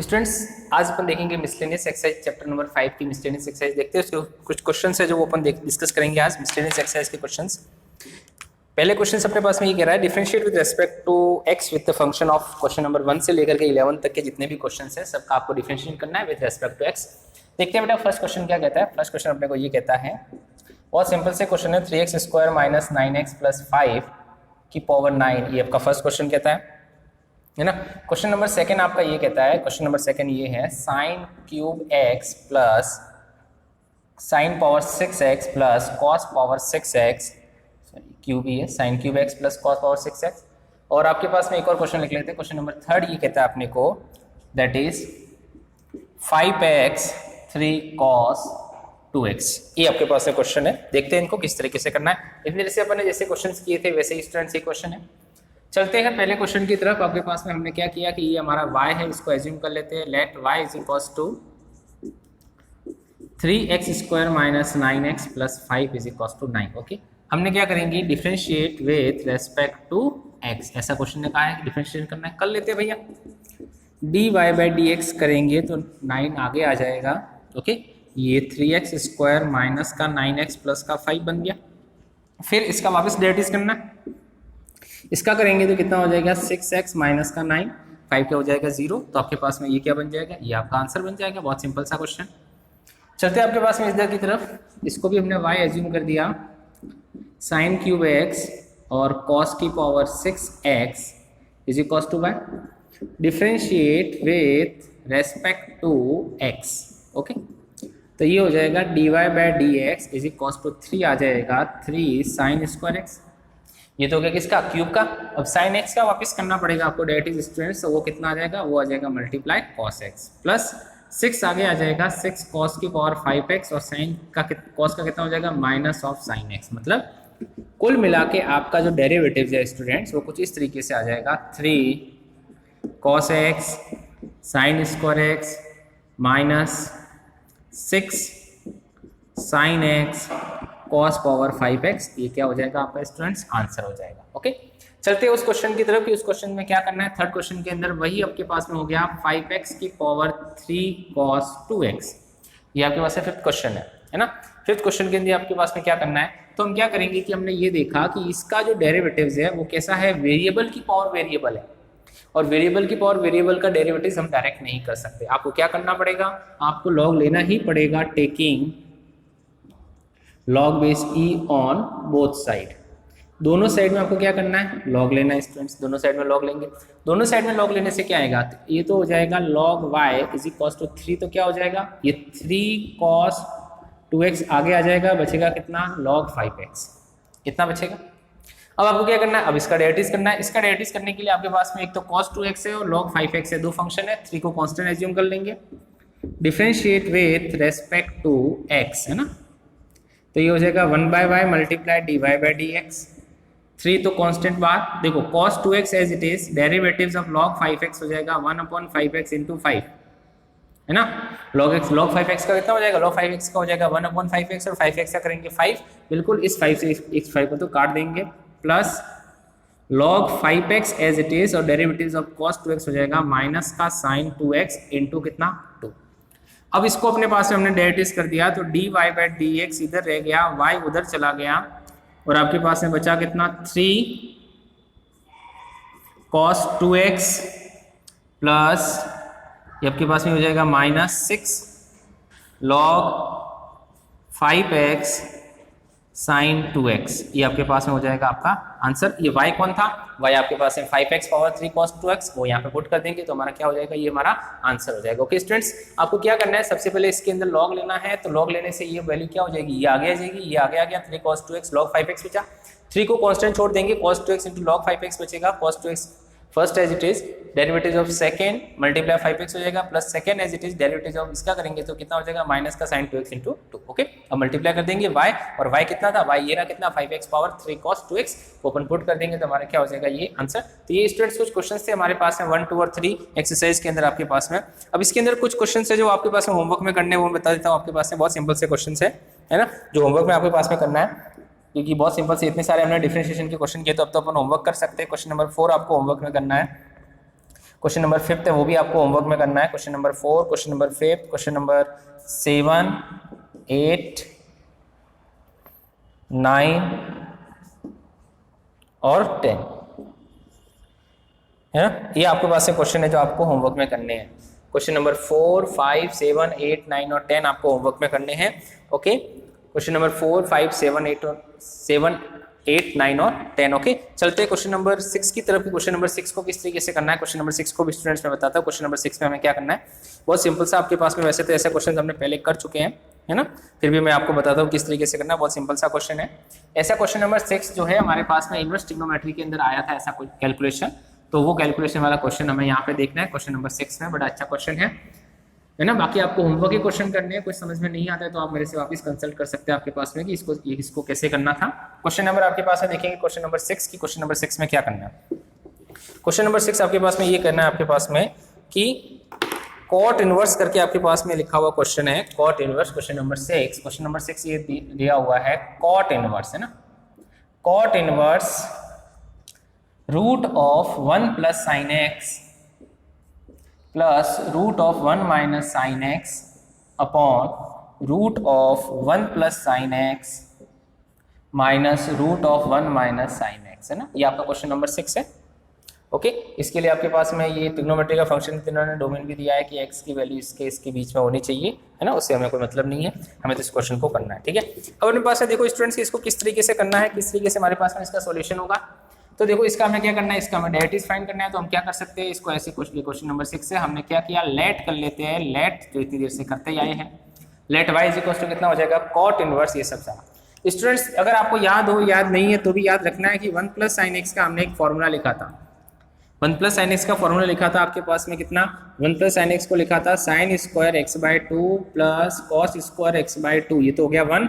Students आज अपन देखेंगे miscellaneous exercise chapter number 5 की मिसलेनियस एक्सरसाइज देखते हैं। उसके कुछ क्वेश्चंस है जो वो अपन डिस्कस करेंगे आज मिसलेनियस एक्सरसाइज के क्वेश्चंस। पहले क्वेश्चन अपने पास में ये कह रहा है differentiate with respect to x with the function of question number 1 से लेकर के 11 तक के जितने भी क्वेश्चंस है सबका आपको डिफरेंशिएट करना है विद रेस्पेक्ट टू एक्स। देखते हैं बेटा फर्स्ट क्वेश्चन क्या कहता है। फर्स्ट क्वेश्चन अपने को ये कहता है, बहुत सिंपल से क्वेश्चन है, 3x² माइनस 9x प्लस 5 की पावर 9, ये आपका फर्स्ट क्वेश्चन कहता है ना। क्वेश्चन नंबर सेकंड आपका ये कहता है, क्वेश्चन नंबर सेकंड ये है sine cube x plus sine power 6x plus cos power 6x, cube ही है, sine cube x plus cos power 6x। और आपके पास में एक और क्वेश्चन लिख लेते हैं। क्वेश्चन नंबर थर्ड ये कहता है अपने को, that is 5x 3 cos 2x। ये आपके पास में क्वेश्चन है। देखते हैं इनको किस तरीके से करना है। इतने जैसे अपन ने जैसे क्वेश्चंस किए थे वैसे ही स्टूडेंट्स ये क्वेश्चन है। चलते हैं पहले क्वेश्चन की तरफ। आपके पास में हमने क्या किया कि ये हमारा y है, इसको एज्यूम कर लेते हैं। Let y is equals to 3x² minus 9x plus 5 is equals to 9। Okay, हमने क्या करेंगे, differentiate with respect to x। ऐसा क्वेश्चन ने कहा है डिफरेंशिएट करना है, कर लेते हैं भैया। dy/dx करेंगे तो 9 आगे आ जाएगा। ओके, ये 3x² माइनस का 9x प्लस का 5 बन गया। फिर इसका वापस डेरिवेटिव करना है, इसका करेंगे तो कितना हो जाएगा 6x माइनस का 9, 5 क्या हो जाएगा 0। तो आपके पास में ये क्या बन जाएगा, ये आपका आंसर बन जाएगा। बहुत सिंपल सा क्वेश्चन। चलते हैं आपके पास में इधर की तरफ। इसको भी हमने y एज्यूम कर दिया, साइन क्यूब x और कॉस की power 6x is equal to y। Differentiate with respect to x। Okay, तो ये हो जाएगा dy/dx इज इक्वल टू 3 आ जाएगा 3 साइन स्क्वायर x। ये तो हो गया किसका, क्यूब का। अब साइन एक्स का वापस करना पड़ेगा आपको डेरिवेटिव स्टूडेंट्स। तो वो कितना आ जाएगा, वो आ जाएगा मल्टीप्लाई कॉस एक्स प्लस 6 आगे आ जाएगा 6 कॉस की पावर 5x और साइन का कॉस का कितना हो जाएगा माइनस ऑफ साइन एक्स। मतलब कुल मिला के आपका जो डेरिवेटिव है स्टूडेंट्स वो कुछ इस तरीके से आ जाएगा 3 cos x sine square x minus 6 sine x cos power 5x। ये क्या हो जाएगा आपका स्टूडेंट्स, आंसर हो जाएगा। ओके, चलते हैं उस क्वेश्चन की तरफ कि उस क्वेश्चन में क्या करना है। थर्ड क्वेश्चन के अंदर वही आपके पास में हो गया 5x की पावर 3 cos 2x। ये आपके पास फिफ्थ क्वेश्चन है ना। फिफ्थ क्वेश्चन के अंदर आपके पास में क्या करना है, तो हम क्या करेंगे कि हमने ये देखा कि इसका जो डेरिवेटिव्स है वो कैसा है, वेरिएबल की पावर वेरिएबल है। और वेरिएबल की पावर वेरिएबल का डेरिवेटिव हम डायरेक्ट नहीं कर सकते। आपको क्या करना पड़ेगा, आपको लॉग लेना ही पड़ेगा, taking log base E on both side. दोनों साइड में आपको क्या करना है, लॉग लेना है स्टूडेंट्स। दोनों साइड में लॉग लेंगे। दोनों साइड में लॉग लेने से क्या आएगा, तो ये तो हो जाएगा log y is equal to 3। तो क्या हो जाएगा, ये 3 cos 2x आगे आ जाएगा, बचेगा कितना log 5x। कितना बचेगा। अब आपको क्या करना है, अब इसका डेरिवेटिव करना है। इसका डेरिवेटिव करने के लिए आपके पास में एक तो cos 2x है और log 5x है, दो फंक्शन है। 3 को कांस्टेंट एज्यूम कर लेंगे। Differentiate with respect to x है ना, तो ये हो जाएगा 1/y मल्टीप्लाई dy/dx। 3 तो कांस्टेंट बार, देखो cos 2x as it is, derivatives of log 5x हो जाएगा 1/5x इंटू 5 है ना। log 5x का कितना हो जाएगा, log 5x का हो जाएगा 1/5x और 5x का करेंगे 5। बिल्कुल इस 5 से इस 5 को तो काट देंगे, plus log 5x as it is और डेरिवेटिव्स ऑफ cos 2x हो जाएगा माइनस का sin 2x इंटू कितना 2। अब इसको अपने पास में हमने डेरिवेटिव कर दिया तो dy/dx इधर रह गया, y उधर चला गया और आपके पास में बचा कितना 3 cos 2x प्लस ये आपके पास में हो जाएगा minus 6 log 5x sin 2x। ये आपके पास में हो जाएगा आपका आंसर। ये y कौन था, y आपके पास है 5x पावर 3 cos 2x, वो यहाँ पे पुट कर देंगे तो हमारा क्या हो जाएगा, ये हमारा आंसर हो जाएगा। ओके स्टूडेंट्स, आपको क्या करना है, सबसे पहले इसके अंदर log लेना है। तो log लेने से ये वैल्यू क्या हो जाएगी, ये आगे आ जाएगी, ये आगे आ गया 3 cos 2x log 5x बचा। 3 को कांस्टेंट छोड़ देंगे, cos 2x into log 5x बचेगा। cos 2x first as it is, derivative of second multiply 5x हो जाएगा, plus second as it is derivative of इसका करेंगे तो कितना हो जाएगा माइनस का sin 2x इंटू 2। ओके, अब मल्टीप्लाई कर देंगे y, और y कितना था, y ये रहा कितना 5x power 3 cos 2x, open put कर देंगे तो हमारा क्या हो जाएगा, ये आंसर। तो ये स्टूडेंट्स कुछ क्वेश्चंस थे हमारे पास में 1, 2 और 3 एक्सरसाइज के अंदर आपके पास में। अब इसके अंदर कुछ क्वेश्चंस है जो आपके पास में होमवर्क में करने, वो बता देता हूँ आपके पास में। बहुत सिंपल से क्वेश्चंस है ना, जो होमवर्क में आपके पास में करना है, क्योंकि बहुत सिंपल से इतने सारे हमने डिफरेंशिएशन के क्वेश्चन किए तो अब तो अपन होमवर्क कर सकते हैं। क्वेश्चन नंबर 4 आपको होमवर्क में करना है। क्वेश्चन नंबर 5 है वो भी आपको होमवर्क में करना है। Question number 4, question number 5, question number 7, 8, 9 और 10 है ना। ये आपके पास से क्वेश्चन है जो आपको होमवर्क में करने हैं। क्वेश्चन नंबर 4, 5, 7, 8, 9 और 10 आपको होमवर्क में करने हैं। ओके, क्वेश्चन नंबर 4, 5, 7, 8, 9 और 10। ओके, चलते हैं क्वेश्चन नंबर 6 की तरफ। क्वेश्चन नंबर 6 को किस तरीके से करना है, क्वेश्चन नंबर 6 को भी स्टूडेंट्स में बताता हूँ। क्वेश्चन नंबर 6 में हमें क्या करना है, बहुत सिंपल सा आपके पास में, वैसे तो ऐसे क्वेश्चन हमने पहले कर चुके हैं है ना, फिर भी मैं आपको बताता हूँ किस तरीके से करना है। बहुत सिंपल सा क्वेश्चन है। ऐसा क्वेश्चन नंबर 6 जो है हमारे पास में इनवर्स ट्रिग्नोमेट्री के अंदर आया था ऐसा कोई कैलकुलेशन, तो वो कैलकुलेशन वाला क्वेश्चन हमें यहाँ पे देखना है। क्वेश्चन नंबर 6 में बड़ा अच्छा क्वेश्चन है ना। बाकी आपको होमवर्क के क्वेश्चन करने हैं, कुछ समझ में नहीं आता है तो आप मेरे से वापस कंसल्ट कर सकते हैं आपके पास में कि इसको कैसे करना था। क्वेश्चन नंबर आपके पास में देखेंगे क्वेश्चन नंबर 6 की। क्वेश्चन नंबर 6 में क्या करना है, क्वेश्चन नंबर 6 आपके पास में ये करना है आपके पास में कि कॉट इनवर्स करके आपके पास में लिखा हुआ क्वेश्चन है, cot inverse. Question number 6, question number 6 ये दिया हुआ है कॉट इनवर्स है ना, cot inverse root of 1 plus sine x plus root of 1 minus sine x upon root of 1 plus sine x minus root of 1 minus sine x है ना। ये आपका क्वेश्चन नंबर 6 है। ओके, इसके लिए आपके पास में ये ट्रिग्नोमेट्री का फंक्शन इन्होंने डोमेन भी दिया है कि एक्स की वैल्यू इसके बीच में होनी चाहिए है ना, उससे हमें कोई मतलब नहीं है, हमें तो इस क्वेश्चन को करना है। ठीक है, अब अपने पास है देखो स्टूडेंट्स इसको किस तरीके से करना है, किस तरीके से हमारे पास में इसका सोल्यूशन होगा। तो देखो इसका हमें क्या करना है, इसका हमें डेरिवेटिव फाइंड करना है। तो हम क्या कर सकते हैं, इसको ऐसे क्वेश्चन नंबर 6 से हमने क्या किया, लेट कर लेते हैं। लेट जो इतनी देर से करते ही आए हैं, let y is equal to कितना हो जाएगा, कॉट इनवर्स ये सब सारा। स्टूडेंट्स अगर आपको याद हो, याद नहीं है तो भी याद रखना है कि 1 प्लस साइन एक्स का हमने एक फॉर्मूला लिखा था। 1 प्लस साइन एक्स का फॉर्मूला लिखा था आपके पास में कितना, 1 प्लस साइन एक्स को लिखा था sine square x by 2 plus cos square x by 2, ये तो हो गया 1।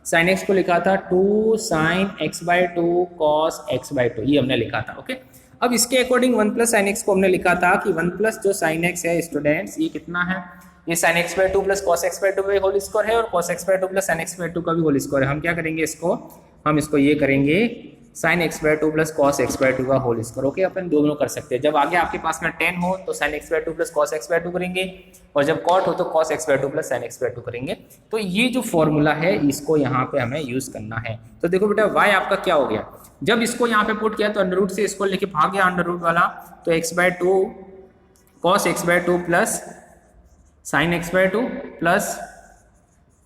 साइन एक्स को लिखा था 2 sine x by 2 cos x by 2, ये हमने लिखा था। ओके, अब इसके अकॉर्डिंग 1 प्लस साइन एक्स को हमने लिखा था कि 1 प्लस जो साइन एक्स है स्टूडेंट्स ये कितना है, ये sine x by 2 plus cos x by 2 का होल स्क्वायर है और cos x by 2 plus sine x by 2 का भी होल स्क्वायर है। हम क्या करेंगे इसको, हम इसको ये करेंगे sine x by 2 plus cos x by 2 का होल स्क्वायर। ओके, अपन दोनों कर सकते हैं। जब आगे आपके पास में 10 हो तो sine x by 2 plus cos x by 2 करेंगे, और जब कॉट हो तो cos x by 2 plus sine x by 2 करेंगे। तो ये जो फॉर्मूला है इसको यहाँ पे हमें यूज करना है। तो देखो बेटा y आपका क्या हो गया, जब इसको यहाँ पे पुट किया तो अंडर रूट से इसको लेके भाग गया अंडर रूट वाला, तो x by 2 cos x by 2 plus sine x by 2 plus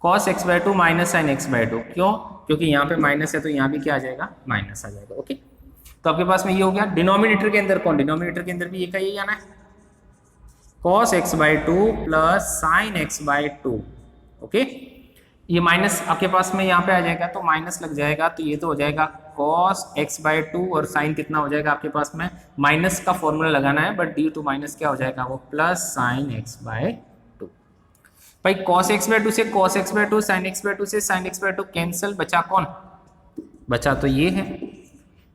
cos x by 2 minus sine x by 2। क्यों, क्योंकि यहाँ पे माइनस है तो यहाँ भी क्या आ जाएगा, माइनस आ जाएगा। ओके, तो आपके पास में ये हो गया। डिनोमिनेटर के अंदर कौन, डिनोमिनेटर के अंदर भी ये का ये आना है, cos x by 2 plus sine x by 2। Okay, ये माइनस आपके पास में यहाँ पे आ जाएगा तो माइनस लग जाएगा, तो ये तो हो जाएगा कॉस एक्स बाई 2 और साइन कितना हो जाएगा आपके पास में, माइनस का फॉर्मूला लगाना है बट ड्यू टू माइनस क्या हो जाएगा वो प्लस साइन एक्स बाई 2। भाई कॉस एक्स बाई 2 से cos x by 2, sine x by 2 से साइन एक्स बाई 2 कैंसिल, बचा कौन, बचा तो ये है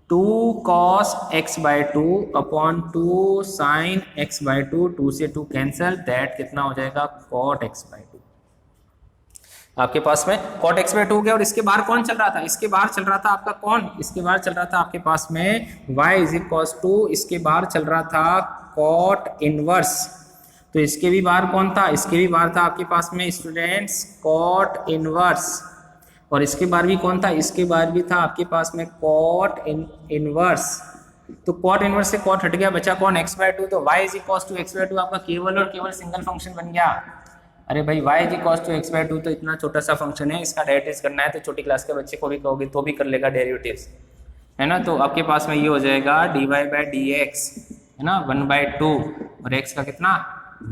2 cos x by 2 upon 2 sin x by 2, 2 से 2 कैंसिल, दैट कितना हो जाएगा cot x बाई 2। आपके पास में cot x बाई 2 हो गया। और इसके बाहर कौन चल रहा था, इसके बाहर चल रहा था आपका कौन, इसके बाहर चल रहा था आपके पास में y इज इक्वल टू, इसके बाहर चल रहा था cot इनवर्स। तो इसके भी बाहर कौन था, इसके भी बाहर था आपके पास में स्टूडेंट्स cot इनवर्स। और इसके बार भी कौन था, इसके बार भी था आपके पास में कॉट इनवर्स। तो कॉट इनवर्स से कॉट हट गया, बचा कौन x बाई 2। तो y is equal to x by 2 आपका केवल और केवल सिंगल फंक्शन बन गया। अरे भाई y is equal to x by 2 तो इतना छोटा सा फंक्शन है, इसका डेरिवेटिव करना है तो छोटी क्लास के बच्चे को भी कहोगे तो भी कर लेगा डेरिवेटिव्स है ना। तो आपके पास में ये हो जाएगा dy बाई डी एक्स है ना 1/2 और x का कितना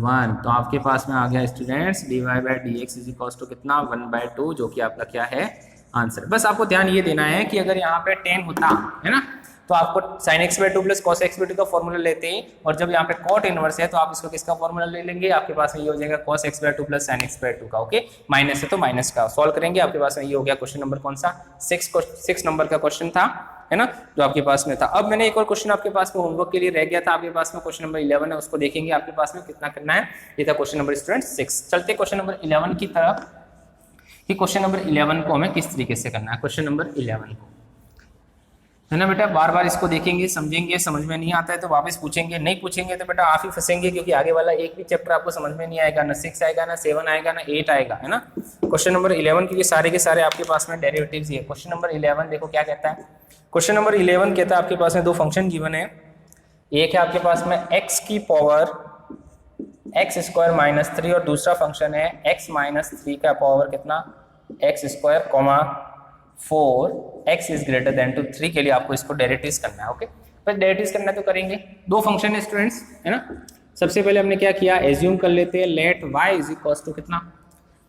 1। तो आपके पास में आ गया students dy by d x is equal to कितना 1/2, जो कि आपका क्या है आंसर। बस आपको ध्यान ये देना है कि अगर यहाँ पे 10 होता है ना तो आपको sin x by 2 plus cos x by 2 का फॉर्मूला लेते हैं, और जब यहाँ पे cot इनवर्स है तो आप इसको किसका फॉर्मूला ले लेंगे, आपके पास में ये हो जाएगा cos x by 2 plus sin x by 2 का। ओके, माइनस है तो माइनस का सॉल्व करेंगे, आपके पास में ये हो गया क्वेश्चन नंबर कौन सा 6 नंबर का क्वेश्चन था है ना, जो आपके पास में था। अब मैंने एक और क्वेश्चन आपके पास में होमवर्क के लिए रह गया था, आपके पास में क्वेश्चन नंबर 11 है, उसको देखेंगे आपके पास में कितना करना है। ये था क्वेश्चन नंबर स्टूडेंट 6। चलते क्वेश्चन नंबर 11 की तरफ कि क्वेश्चन नंबर 11 को हमें किस तरीके से करना है। क्वेश्चन नंबर 11 को है ना बेटा। बार बार इसको देखेंगे, समझेंगे, समझ में नहीं आता है तो वापस पूछेंगे, नहीं पूछेंगे तो बेटा आप ही फंसेंगे, क्योंकि आगे वाला एक भी चैप्टर आपको समझ में नहीं आएगा, ना 6 आएगा, ना 7 आएगा, ना 8 आएगा, है ना। क्वेश्चन नंबर 11, क्योंकि सारे के सारे आपके पास में डेरिवेटिव्स ही है। क्वेश्चन नंबर 11 देखो क्या कहता है। क्वेश्चन नंबर 11 कहता है आपके पास में दो फंक्शन गिवन है। एक है आपके पास में x की पावर x स्क्वायर माइनस 3 और दूसरा फंक्शन है x माइनस 3 का पावर कितना x square comma 4 x is greater than to 3 के लिए आपको इसको डेरिवेटिव्स करना है। ओके, पर डेरिवेटिव्स करना तो करेंगे। दो फंक्शन है स्टूडेंट्स, है ना। सबसे पहले हमने क्या किया, एज्यूम कर लेते हैं let y is equals to कितना,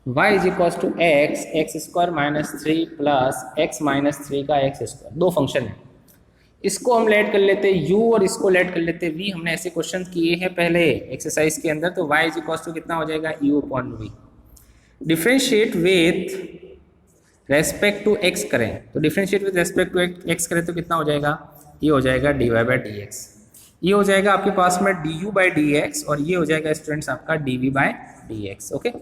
y is equals to x square minus 3 plus x minus 3 का x स्क्वायर। दो फंक्शन है, इसको हम लेट कर लेते हैं u और इसको लेट कर लेते हैं v। हमने ऐसे क्वेश्चन किए हैं पहले एक्सरसाइज के अंदर। तो y इज इक्वल्स टू कितना हो जाएगा, u upon v। Differentiate with respect to x करें, तो differentiate with respect to x करें तो कितना हो जाएगा, ये हो जाएगा dy बाई डी एक्स। ये हो जाएगा आपके पास में du बाई डी एक्स और ये हो जाएगा स्टूडेंट्स आपका dv by d x. Okay,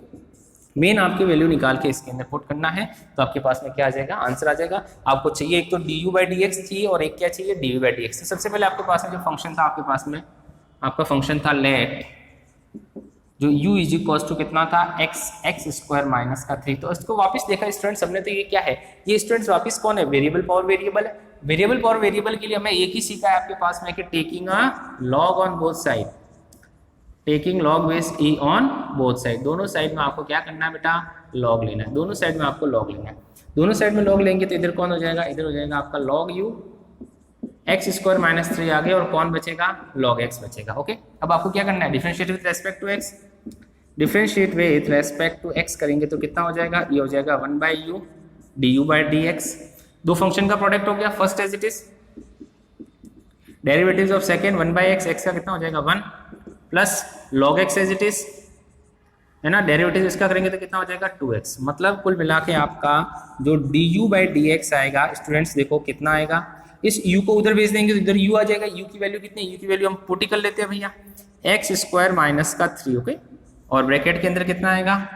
main आपकी वैल्यू निकाल के इसके अंदर पुट करना है तो आपके पास में क्या आ जाएगा, आंसर आ जाएगा। आपको चाहिए एक तो du बाई डी एक्स चाहिए और एक क्या चाहिए, dv बाई डी एक्स। तो सबसे पहले आपके पास में जो फंक्शन था, आपके पास में आपका फंक्शन था लेट, जो u इज इक्वल टू कितना था, x स्क्वायर माइनस का 3। तो इसको वापस देखा स्टूडेंट्स हमने, तो ये क्या है, ये स्टूडेंट्स वापस कौन है, वेरिएबल पावर वेरिएबल है। वेरिएबल पावर वेरिएबल के लिए हमें एक ही सीखा है आपके पास में कि taking a log on both side, taking log base E on both side. दोनों साइड में आपको क्या करना है बेटा, लॉग लेना है। दोनों साइड में आपको लॉग लेना है। दोनों साइड में लॉग लेंगे तो इधर कौन हो जाएगा, इधर हो जाएगा आपका log u, x square minus 3 आ गया और कौन बचेगा, लॉग x बचेगा। ओके, अब आपको क्या करना है, differentiate with respect to x। Differentiate with respect to x करेंगे तो कितना हो जाएगा, ये हो जाएगा 1 by u du by d x. दो फंक्शन का प्रोडक्ट हो गया, first as it is, derivatives of second 1 by x, x का कितना हो जाएगा 1 plus log x as it is, है ना। डेरिवेटिव इसका करेंगे तो कितना हो जाएगा 2x। मतलब कुल मिला के आपका जो du बाई डी एक्स आएगा स्टूडेंट्स, देखो कितना आएगा, इस u को उधर भेज देंगे तो इधर u आ जाएगा। u की वैल्यू कितनी, u की वैल्यू हम पुट ही कर लेते हैं भैया, x स्क्वायर माइनस का 3। ओके, और ब्रैकेट के अंदर कितना आएगा,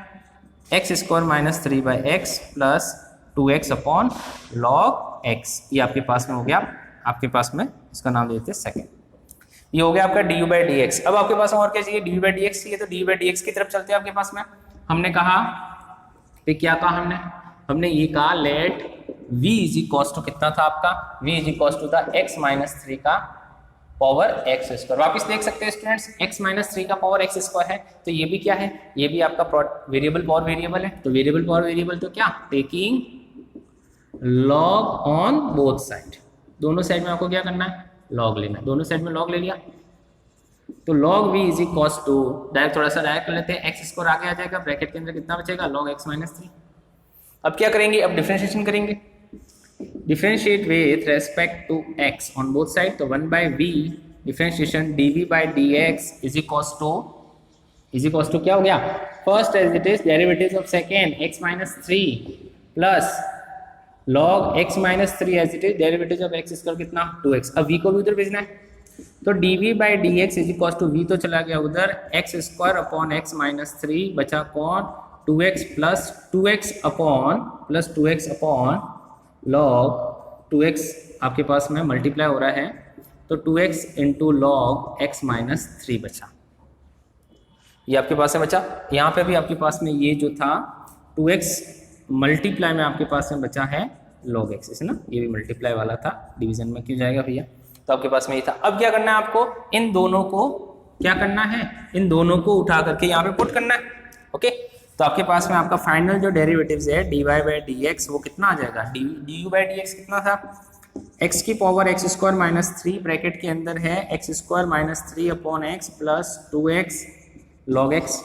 x square minus 3 by x plus 2x upon log x। ये आपके पास में हो गया, आपके पास में इसका नाम देते हैं सेकेंड। ये हो गया आपका du बाई डी एक्स। अब आपके पास में और क्या चाहिए, du बाई डी एक्स चाहिए। तो du बाई डी एक्स की तरफ चलते हैं। आपके पास में हमने कहा, क्या कहा हमने ये कहा let v is equal to कितना था आपका, v इज इक्वल टू था x माइनस 3 का पावर x स्क्वायर। वापिस देख सकते हैं स्टूडेंट्स, x माइनस 3 का पावर x स्क्वायर है, तो ये भी क्या है, ये भी आपका वेरिएबल पावर वेरिएबल है। तो वेरिएबल पावर वेरिएबल तो क्या, taking log on both side. दोनों साइड में आपको क्या करना है, लॉग लेना है। दोनों साइड में लॉग ले लिया तो log v is equal to, direct थोड़ा सा डायरेक्ट कर लेते हैं, x स्क्वायर आगे आ जाएगा, ब्रैकेट के अंदर कितना बचेगा, log x माइनस 3। अब क्या करेंगे, अब डिफरेंशिएशन करेंगे, differentiate with respect to x on both side. तो 1 by v differentiation dv by dx is equal to क्या हो गया, first as it is derivatives of second x minus 3 plus log x minus 3 as it is derivative of x square कितना 2x। अब v को भी उधर भेजना है तो dv by dx is equal to v तो चला गया उधर, x square upon x minus 3 बचा कौन 2x plus 2x upon log 2x आपके पास में मल्टीप्लाई हो रहा है तो 2x into log x minus 3 बचा। ये आपके पास में बचा, यहाँ पे भी आपके पास में ये जो था 2x मल्टीप्लाई में आपके पास में बचा है log x, है ना। ये भी मल्टीप्लाई वाला था, डिवीजन में क्यों जाएगा भैया, तो आपके पास में ये था। अब क्या करना है आपको, इन दोनों को क्या करना है, इन दोनों को उठा करके यहाँ पे पुट करना है। ओके, तो आपके पास में आपका फाइनल जो डेरिवेटिव्स है dy बाई डी एक्स वो कितना आ जाएगा, du बाई डी एक्स कितना था, x की power x square minus 3 bracket के अंदर है x square minus 3 upon x plus 2x log x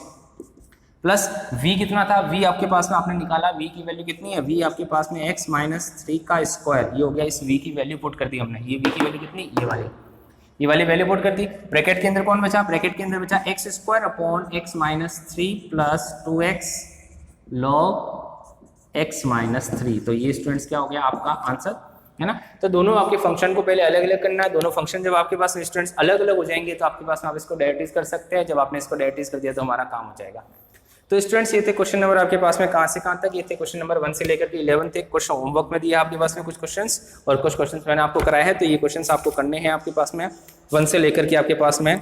plus v कितना था, v आपके पास में आपने निकाला, v की वैल्यू कितनी है, v आपके पास में x माइनस 3 का स्क्वायर, ये हो गया, इस v की वैल्यू पुट कर दी हमने। ये v की वैल्यू कितनी, ये वाली वैल्यू पुट कर दी। ब्रैकेट के अंदर कौन बचा, ब्रैकेट के अंदर बचा x square upon x minus 3 plus 2x log x minus 3। तो ये स्टूडेंट्स क्या हो गया आपका आंसर, है ना। तो दोनों आपके फंक्शन को पहले अलग अलग करना है। दोनों फंक्शन जब आपके पास स्टूडेंट्स अलग अलग हो जाएंगे तो आपके पास में आप इसको डेरिवेटिव कर सकते हैं। जब आपने इसको डेरिवेटिव कर दिया तो हमारा काम हो जाएगा। तो स्टूडेंट्स ये थे क्वेश्चन नंबर आपके पास में कहाँ से कहाँ तक, ये थे क्वेश्चन नंबर 1 से लेकर के 11 तक। क्वेश्चन होमवर्क में दिया आपके पास में कुछ क्वेश्चंस और कुछ क्वेश्चंस मैंने आपको कराया है, तो ये क्वेश्चंस आपको करने हैं आपके पास में 1 से लेकर के आपके पास में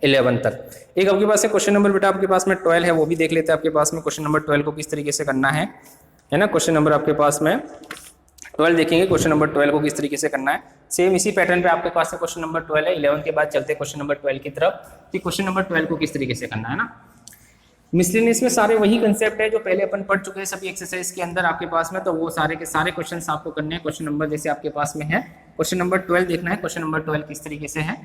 11 तक। एक आपके पास है क्वेश्चन नंबर बेटा आपके पास में 12 है, वो भी देख लेते हैं आपके पास में क्वेश्चन नंबर 12 को किस तरीके से करना है ना। क्वेश्चन नंबर आपके पास में 12 देखेंगे, क्वेश्चन नंबर 12 को किस तरीके से करना है। सेम इसी पैटर्न पे आपके पास में क्वेश्चन नंबर 12 है, 11 के बाद चलते हैं क्वेश्चन नंबर 12 की तरफ कि क्वेश्चन नंबर 12 को किस तरीके से करना है ना। मिसलेनियस में सारे वही कंसेप्ट है जो पहले अपन पढ़ चुके हैं सभी एक्सरसाइज के अंदर आपके पास में, तो वो सारे के सारे क्वेश्चंस आपको करने हैं। क्वेश्चन नंबर जैसे आपके पास में है क्वेश्चन नंबर 12 देखना है, क्वेश्चन नंबर 12 किस तरीके से है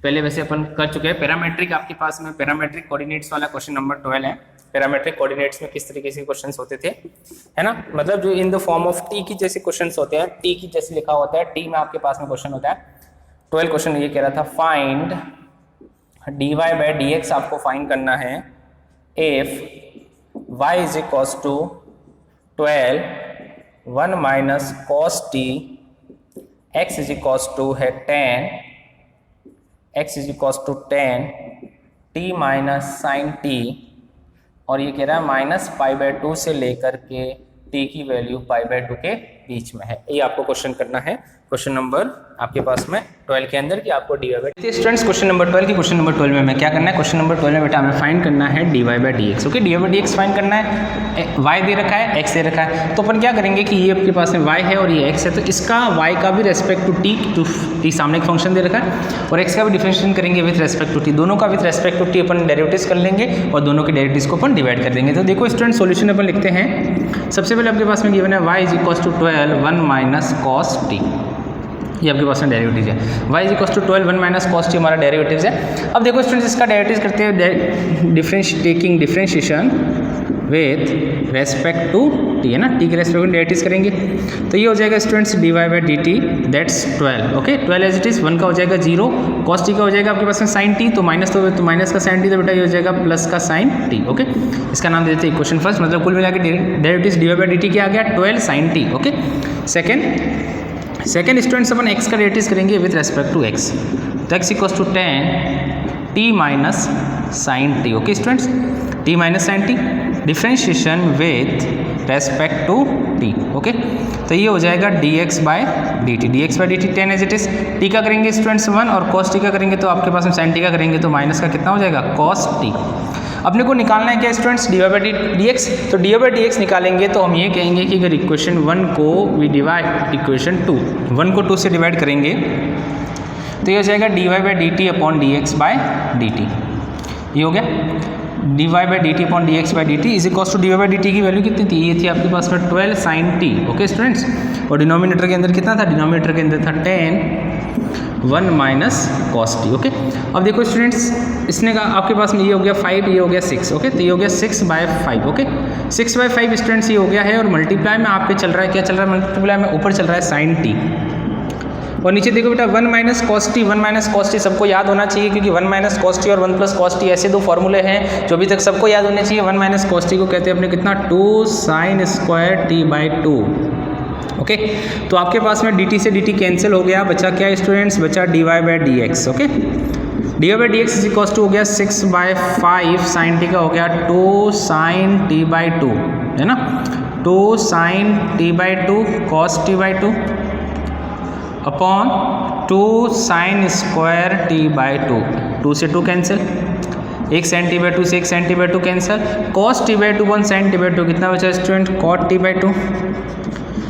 पहले वैसे अपन कर चुके हैं। पैरामेट्रिक आपके पास में पैरामेट्रिक कोऑर्डिनेट्स वाला क्वेश्चन नंबर 12 है। पैरामेट्रिक कोऑर्डिनेट्स में किस तरीके से क्वेश्चंस होते थे है ना, मतलब जो in the form of T की जैसे क्वेश्चंस होते हैं, टी की जैसे लिखा होता है, टी में आपके पास में क्वेश्चन होता है। 12 क्वेश्चन ये कह रहा था फाइंड dy बाय dx आपको फाइंड करना है if y is equals to 12 1 minus cos t x is equals to है 10 x is equals to 10 t minus sine t, और ये कह रहा है माइनस π/2 से लेकर के t की वैल्यू π/2 के बीच में है। ये आपको क्वेश्चन करना है क्वेश्चन नंबर आपके पास में 12 के अंदर कि आपको dy by students question number 12 की क्वेश्चन नंबर 12 में हमें क्या करना है, क्वेश्चन नंबर 12 में बेटा हमें फाइंड करना है dy by dx। Okay, dy by dx find करना है, y दे रखा है x दे रखा है, तो अपन क्या करेंगे कि ये आपके पास में y है और ये x है, तो इसका y का भी रेस्पेक्ट टू t सामने एक फंक्शन दे रखा है और x का भी डिफरेंशिएशन करेंगे विथ रेस्पेक्ट टू t, दोनों का विथ रेस्पेक्ट टू t अपन डेरिवेटिव्स कर लेंगे और दोनों के डेरिवेटिव्स को अपन डिवाइड कर देंगे। तो देखो स्टूडेंट सॉल्यूशन अपन लिखते हैं। सबसे पहले आपके पास में गिवन है y is equals to 12 1 minus cos t, ये आपके पास में डेरिवेटिव है। y is equals to 12 1 minus cos t हमारा डेरिवेटिव है। अब देखो स्टूडेंट्स इसका डेरिवेटिव करते हैं taking differentiation with respect to t है ना, t के रेस्पेक्ट में डेरिवेटिव करेंगे तो ये हो जाएगा students dy by dt that's 12। Okay, 12 as it is, 1 का हो जाएगा 0, cos t का हो जाएगा आपके पास में sin t, तो माइनस का sin t, तो बेटा ये हो जाएगा प्लस का sin t। ओके, इसका नाम दे देते हैं इक्वेशन फर्स्ट, मतलब कुल मिला के डेरिवेटिव dy बाय dt क्या आ गया 12 sin t। Okay, second students अपन x का डेरिवेटिव करेंगे विथ रेस्पेक्ट टू x, तो x equals to 10 t minus sine t। Okay students, t minus sine t differentiation with respect to t। Okay, तो ये हो जाएगा dx by dt 10 as it is. t का करेंगे students 1 और cos t का करेंगे तो आपके पास में sin t का करेंगे तो माइनस का कितना हो जाएगा cos t। अपने को निकालना है क्या स्टूडेंट्स dy बाय dx, तो dy बाय dx निकालेंगे तो हम ये कहेंगे कि अगर इक्वेशन 1 को वी डिवाइड इक्वेशन 2, 1 को 2 से डिवाइड करेंगे तो ये हो जाएगा dy by dt upon dx by dt। ये हो गया dy by dt upon dx by dt is equals to dy by dt की वैल्यू कितनी थी, ये थी आपके पास में 12 sin t। ओके स्टूडेंट्स, और डिनोमिनेटर के अंदर कितना था, डिनोमिनेटर के अंदर था 10 1 माइनस cos t। ओके, अब देखो स्टूडेंट्स इसने कहा आपके पास में ये हो गया 5, ये हो गया 6। ओके, तो ये हो गया 6 बाय 5। ओके, 6 बाय 5 स्टूडेंट्स ये हो गया है और मल्टीप्लाई में आपके चल रहा है, क्या चल रहा है मल्टीप्लाई में, ऊपर चल रहा है sin t और नीचे देखो बेटा 1 minus cos t, 1 minus cos t सबको याद होना चाहिए क्योंकि 1 माइनस cos t और 1 प्लस cos t ऐसे दो फॉर्मूले हैं जो अभी तक सबको याद होने चाहिए। 1 माइनस cos t को कहते हैं अपने कितना 2 sin square t by 2। Okay, तो आपके पास में dt से dt कैंसिल हो गया, बचा क्या स्टूडेंट्स, बचा dy by dx। Okay, dy by dx is equals to हो गया 6 बाय 5 sin t का हो गया 2 sin t बाई 2 है ना, 2 sin t by 2 cos t by 2 upon 2 sin square t by 2, 2 से 2 कैंसिल, 1 sin t बाई 2 से 1 sin t by 2 cancel, cos t by 2 1 sin t by 2 कितना बचा student cot t by 2,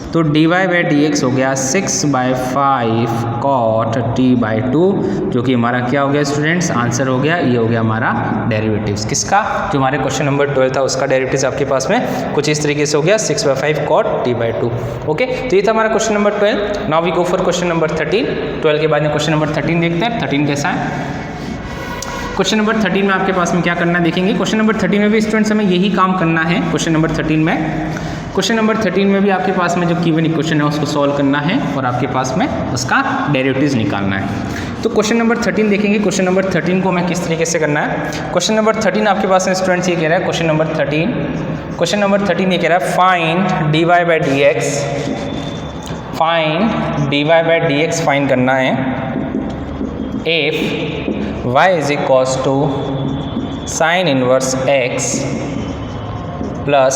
तो dy by dx हो गया 6 by 5 cot t by 2 जो कि हमारा क्या हो गया स्टूडेंट्स, आंसर हो गया, ये हो गया हमारा डेरिवेटिव्स किसका, जो हमारे क्वेश्चन नंबर 12 था उसका डेरिवेटिव्स आपके पास में कुछ इस तरीके से हो गया 6 by 5 cot t by 2। Okay, तो ये था हमारा question number 12। Now we go for question number 13। 12 के बाद में क्वेश्चन नंबर 13 देखते हैं, 13 कैसा है। क्वेश्चन नंबर 13 में आपके पास में क्या करना है देखेंगे। क्वेश्चन नंबर 13 में भी स्टूडेंट्स हमें यही काम करना है। क्वेश्चन नंबर 13 में, क्वेश्चन नंबर 13 में भी आपके पास में जो गिवन इक्वेशन है उसको सॉल्व करना है और आपके पास में उसका डेरिवेटिव्स निकालना है। तो क्वेश्चन नंबर 13 देखेंगे। क्वेश्चन नंबर 13 को हमें किस तरीके से करना है। क्वेश्चन नंबर 13 आपके पास में स्टूडेंट्स ये कह रहा है, क्वेश्चन नंबर 13 ये कह रहा है find dy by dx, find dy by dx find करना है if y is equals to sine inverse x plus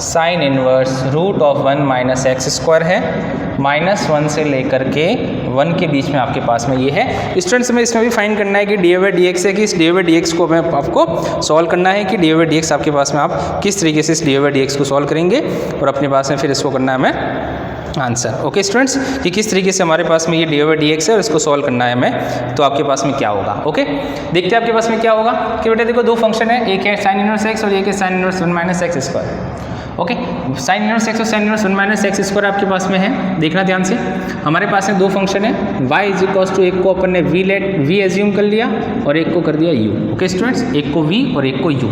sine inverse root of 1 minus x square है, -1 से लेकर के 1 के बीच में आपके पास में ये है। स्टूडेंट्स में इसमें भी फाइंड करना है कि डी बाई डी एक्स है कि इस डी बाई डी एक्स को मैं आपको सॉल्व करना है कि डी बाई डी एक्स आपके पास में आप किस तरीके से इस डी बाई डी एक्स को सॉल्व करेंगे और अपने पास में फिर इसको करना है हमें आंसर। ओके स्टूडेंट्स, कि किस तरीके से हमारे पास में ये डी बाई डी एक्स है और इसको सॉल्व करना है हमें, तो आपके पास में क्या होगा। ओके देखते हैं आपके पास में क्या होगा कि बेटा देखो दो फंक्शन है, एक है साइन इनवर्स एक्स और एक है sine inverse 1 minus x square. Okay sine inverse x और sine inverse 1 minus x square आपके पास में है। देखना ध्यान से, हमारे पास में दो फंक्शन है, y इज इक्वल्स टू एक को अपन ने v एज्यूम कर लिया और एक को कर दिया u। ओके स्टूडेंट्स, एक को v और एक को u।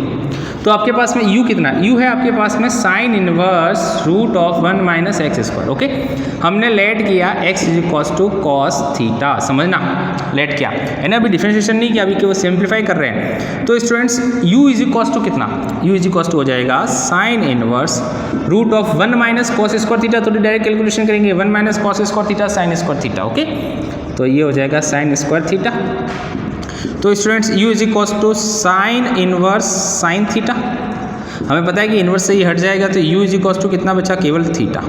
तो आपके पास में u कितना, u है आपके पास में sine inverse root of 1 minus x square. Okay हमने लेट किया x is equals to cos theta, समझना लेट किया है ना, अभी डिफरेंशिएशन नहीं किया, अभी केवल सिंप्लीफाई कर रहे हैं। तो students u is equals to कितना, u इज इक्वल्स टू हो जाएगा sine inverse root of 1 minus cos square theta, तो डायरेक्ट कैलकुलेशन करेंगे 1 minus cos square theta sine square theta. Okay तो ये हो जाएगा साइन स्क्वायर थीटा। तो students u is equals to sine inverse sine theta, हमें पता है कि इनवर्स से ही हट जाएगा, तो u इज इक्वल्स टू कितना बचा, केवल theta.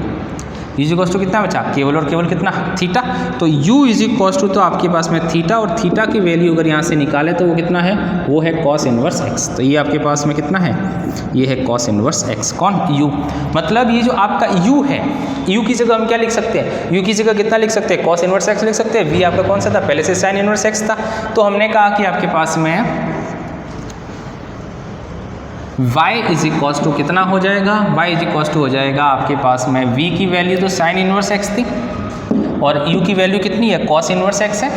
u is equals to कितना बचा, केवल और केवल कितना, थीटा। तो u इज इक्वल्स टू तो आपके पास में थीटा, और थीटा की वैल्यू अगर यहाँ से निकाले तो वो कितना है, वो है कॉस इनवर्स x। तो ये आपके पास में कितना है, ये है कॉस इनवर्स x। कौन, u, मतलब ये जो आपका u है, u की जगह हम क्या लिख सकते हैं, u की जगह कितना लिख सकते हैं, कॉस इनवर्स x लिख सकते हैं। v आपका कौन सा था, पहले से साइन इनवर्स x था। तो हमने कहा कि आपके पास में y इज इक्वल्स टू कितना हो जाएगा, y इज इक्वल्स टू हो जाएगा आपके पास में v की वैल्यू तो साइन इनवर्स x थी और u की वैल्यू कितनी है, कॉस इनवर्स x है।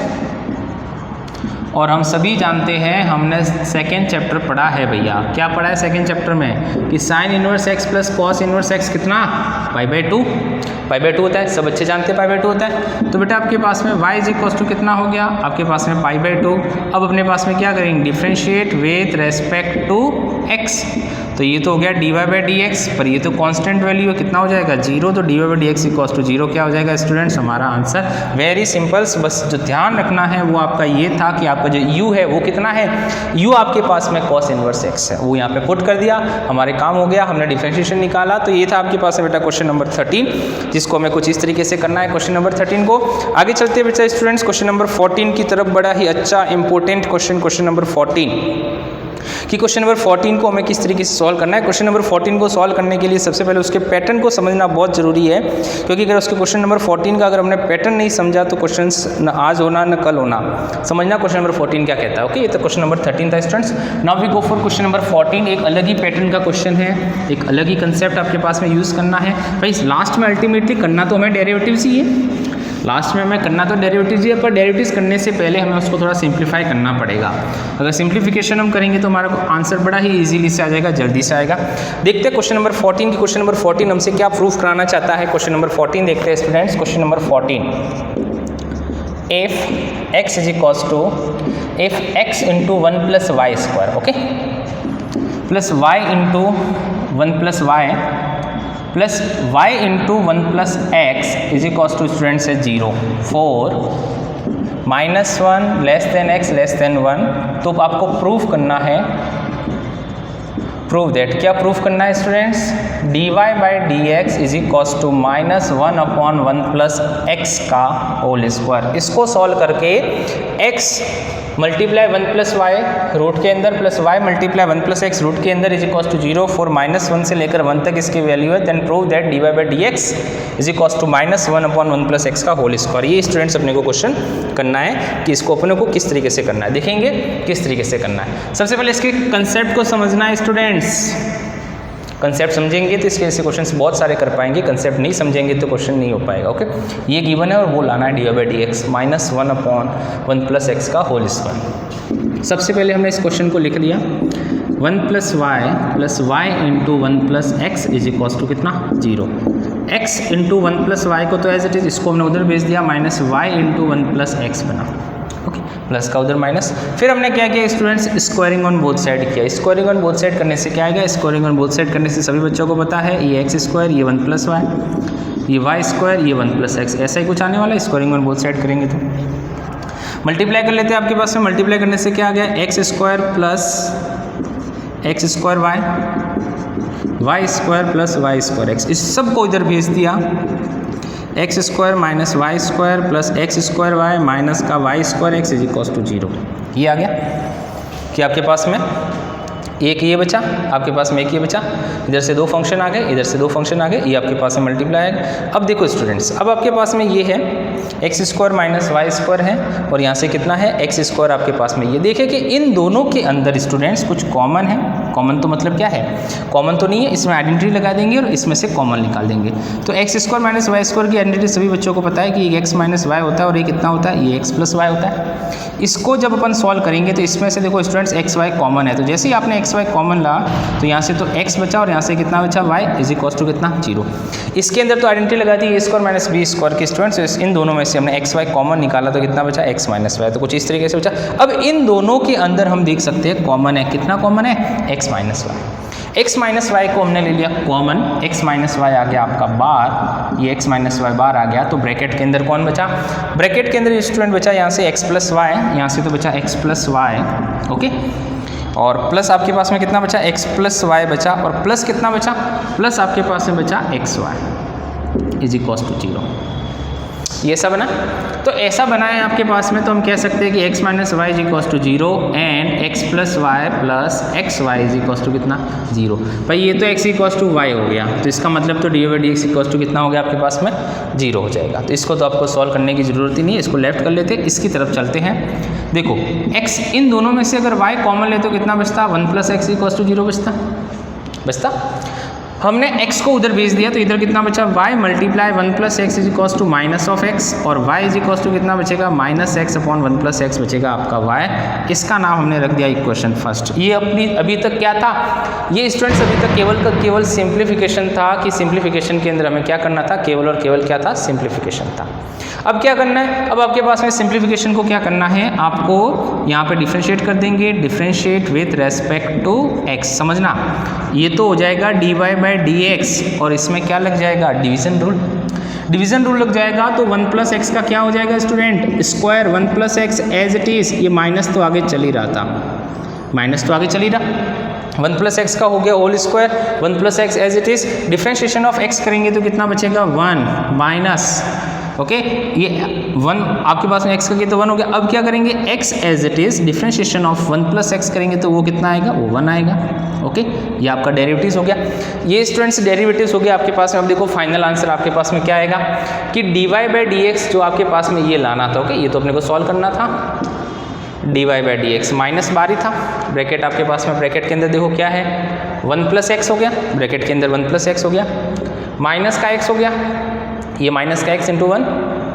और हम सभी जानते हैं, हमने सेकेंड चैप्टर पढ़ा है भैया, क्या पढ़ा है सेकेंड चैप्टर में, कि sine inverse x plus cos inverse x कितना, पाई बाई टू होता है, सब अच्छे जानते हैं पाई बाई टू होता है। तो बेटा आपके पास में y इज इक्वल्स टू कितना हो गया, आपके पास में पाई बाई टू। अब अपने पास में क्या करेंगे, differentiate with respect to x। तो ये तो हो गया d y by d x, पर ये तो कांस्टेंट वैल्यू है, कितना हो जाएगा, 0। तो d y by d x equals to 0 क्या हो जाएगा स्टूडेंट्स, हमारा आंसर। वेरी सिंपल, बस जो ध्यान रखना है वो आपका ये था कि आपका जो u है वो कितना है, u आपके पास में कॉस इनवर्स x है, वो यहाँ पे पुट कर दिया, हमारे काम हो गया, हमने डिफरेंशिएशन निकाला। तो ये था आपके पास बेटा क्वेश्चन नंबर 13, जिसको हमें कुछ इस तरीके से करना है क्वेश्चन नंबर 13 को। आगे चलते बेटा स्टूडेंट्स क्वेश्चन नंबर 14 की तरफ, बड़ा ही अच्छा इंपॉर्टेंट क्वेश्चन नंबर 14 कि क्वेश्चन नंबर 14 को हमें किस तरीके से सॉल्व करना है। क्वेश्चन नंबर 14 को सॉल्व करने के लिए सबसे पहले उसके पैटर्न को समझना बहुत ज़रूरी है, क्योंकि अगर उसके क्वेश्चन नंबर 14 का अगर हमने पैटर्न नहीं समझा तो क्वेश्चंस न आज होना न कल होना। समझना क्वेश्चन नंबर 14 क्या कहता है। ओके, ये तो क्वेश्चन नंबर 13 था students. Now we go for question number 14। एक अलग ही पैटर्न का क्वेश्चन है, एक अलग ही कंसेप्ट आपके पास में यूज़ करना है भाई। लास्ट में अल्टीमेटली करना तो हमें डेरिवेटिव्स ही है, लास्ट में हमें करना तो डेरिवेटिव्स ही है, पर डेरिवेटिव्स करने से पहले हमें उसको थोड़ा सिंप्लीफाई करना पड़ेगा। अगर सिंप्लीफिकेशन हम करेंगे तो हमारा आंसर बड़ा ही इजीली से आ जाएगा, जल्दी से आएगा। देखते हैं क्वेश्चन नंबर 14 की। क्वेश्चन नंबर 14 हमसे क्या प्रूफ कराना चाहता है। क्वेश्चन नंबर 14 देखते हैं students. Question number 14, if x is equals to if x into 1 plus y square, okay, plus y into 1 plus y plus y into 1 plus x is equals to students है 0, 4 -1 less than x less than 1। तो आपको proof करना है, prove that, क्या proof करना है students, dy by d x is equals to -1/1 plus x का whole square. इसको सॉल्व करके x multiply 1 plus y root के अंदर plus y multiply 1 plus x root के अंदर इज इक्वल्स टू 0, 4 -1 से लेकर 1 तक इसकी वैल्यू है। Then prove that dy by d x is equals to -1/1 plus x का होल स्क्वायर। ये स्टूडेंट्स अपने को क्वेश्चन करना है कि इसको अपने को किस तरीके से करना है, देखेंगे किस तरीके से करना है। सबसे पहले इसके कंसेप्ट को समझना है स्टूडेंट्स। कंसेप्ट समझेंगे तो इसके ऐसे क्वेश्चंस बहुत सारे कर पाएंगे, कंसेप्ट नहीं समझेंगे तो क्वेश्चन नहीं हो पाएगा। ओके, ये गिवन है और वो लाना है d by d x -1/1 plus x का होल स्क्वायर। सबसे पहले हमने इस क्वेश्चन को लिख दिया 1 plus y into 1 plus x is equals to कितना 0। x इंटू 1 प्लस वाई को तो एज इट इज इसको हमने उधर भेज दिया, minus y into 1 plus x बना, ओके, प्लस का उधर माइनस। फिर हमने क्या किया students, squaring on both side किया। स्क्वायरिंग ऑन बोथ साइड करने से क्या आएगा, स्क्वायरिंग ऑन बोथ साइड करने से सभी बच्चों को पता है ये एक्स स्क्वायर, ये 1 प्लस वाई, ये वाई स्क्वायर, ये 1 प्लस एक्स, ऐसा ही कुछ आने वाला है। स्क्वायरिंग ऑन बोथ साइड करेंगे तो मल्टीप्लाई कर लेते हैं। आपके पास में मल्टीप्लाई करने से क्या आ गया, x square plus x square y, y square plus y square x, इस सब को इधर भेज दिया, x square minus y square plus x square y minus का y square x is equal to 0। ये आ गया कि आपके पास में एक ये बचा, आपके पास में एक ये बचा, इधर से दो फंक्शन आ गए, इधर से दो फंक्शन आ गए, ये आपके पास में मल्टीप्लाई है। अब देखो स्टूडेंट्स, अब आपके पास में ये है x square minus y square है, और यहाँ से कितना है एक्स स्क्वायर आपके पास में। ये देखिए कि इन दोनों के अंदर स्टूडेंट्स कुछ कॉमन है। कॉमन तो मतलब क्या है, कॉमन तो नहीं है, इसमें आइडेंटिटी लगा देंगे और इसमें से कॉमन निकाल देंगे। तो x square minus y square की आइडेंटिटी सभी बच्चों को पता है कि एक एक्स माइनस वाई होता है और ये कितना होता है, ये एक्स प्लस वाई होता है। इसको जब अपन सॉल्व करेंगे तो इसमें से देखो स्टूडेंट्स एक्स वाई कॉमन है, तो जैसे ही आपने एक्स वाई कॉमन ला तो यहाँ से तो x बचा और यहाँ से कितना बचा y इज इक्वल टू कितना 0। इसके अंदर तो आइडेंटिटी लगा दी a square minus b square के स्टूडेंट्स, इन दोनों में से हमने x y कॉमन निकाला तो कितना बचा x माइनस वाई, तो कुछ इस तरीके से बचा। अब इन दोनों के अंदर हम देख सकते हैं कॉमन है, कितना कॉमन है x minus y. x minus y को हमने ले लिया कॉमन, x माइनस वाई आ गया आपका बार, ये x माइनस वाई बार आ गया, तो ब्रैकेट के अंदर कौन बचा, ब्रैकेट के अंदर स्टूडेंट बचा यहाँ से x प्लस वाई, यहाँ से तो बचा x प्लस वाई, ओके, और प्लस आपके पास में कितना बचा x प्लस वाई बचा, और प्लस कितना बचा, प्लस आपके पास में बचा x y is equal to 0। ये सब बना, तो ऐसा बना है आपके पास में, तो हम कह सकते हैं कि x minus y is equal to 0 and x plus y plus x y is equal to कितना 0। भाई ये तो x इक्वल टू वाई हो गया, तो इसका मतलब तो d by d x equal to कितना हो गया आपके पास में 0 हो जाएगा। तो इसको तो आपको सॉल्व करने की ज़रूरत ही नहीं है, इसको लेफ्ट कर लेते हैं, इसकी तरफ चलते हैं। देखो x इन दोनों में से अगर y कॉमन ले तो कितना बचता, 1 प्लस एक्स इक्वल टू 0 बचता। हमने x को उधर भेज दिया तो इधर कितना बचा, y multiply 1 plus x is equal to minus of x, और y इज इक्वल टू कितना बचेगा, minus x upon 1 plus x बचेगा आपका y। इसका नाम हमने रख दिया इक्वेशन फर्स्ट। ये अपनी अभी तक क्या था, ये स्टूडेंट्स अभी तक केवल सिंप्लीफिकेशन था, कि सिंप्लीफिकेशन के अंदर हमें क्या करना था, केवल और केवल क्या था, सिंप्लीफिकेशन था। अब क्या करना है, अब आपके पास में सिंप्लीफिकेशन को क्या करना है, आपको यहाँ पे डिफरेंशिएट कर देंगे, differentiate with respect to x, समझना, ये तो हो जाएगा dy बाई डी एक्स, और इसमें क्या लग जाएगा, डिवीजन रूल, डिवीजन रूल लग जाएगा। तो 1 प्लस एक्स का क्या हो जाएगा student, square 1 plus x as it is, ये माइनस तो आगे चल ही रहा था, माइनस तो आगे चल ही रहा, 1 प्लस एक्स का हो गया whole square, 1 plus x as it is, differentiation of x करेंगे तो कितना बचेगा 1 माइनस, ओके, ये 1 आपके पास में x का किया तो 1 हो गया। अब क्या करेंगे, x as it is, differentiation of 1 plus x करेंगे तो वो कितना आएगा, वो 1 आएगा, ओके, ये आपका डेरिवेटिव्स हो गया। ये स्टूडेंट्स डेरिवेटिव्स हो गया आपके पास में। अब देखो फाइनल आंसर आपके पास में क्या आएगा कि dy बाई डी एक्स जो आपके पास में ये लाना था, ओके, ये तो अपने को सॉल्व करना था, dy by d x minus बार ही था, ब्रैकेट आपके पास में, ब्रैकेट के अंदर देखो क्या है 1 प्लस एक्स हो गया, ब्रैकेट के अंदर 1 प्लस एक्स हो गया, माइनस का x हो गया, ये माइनस का x इंटू 1,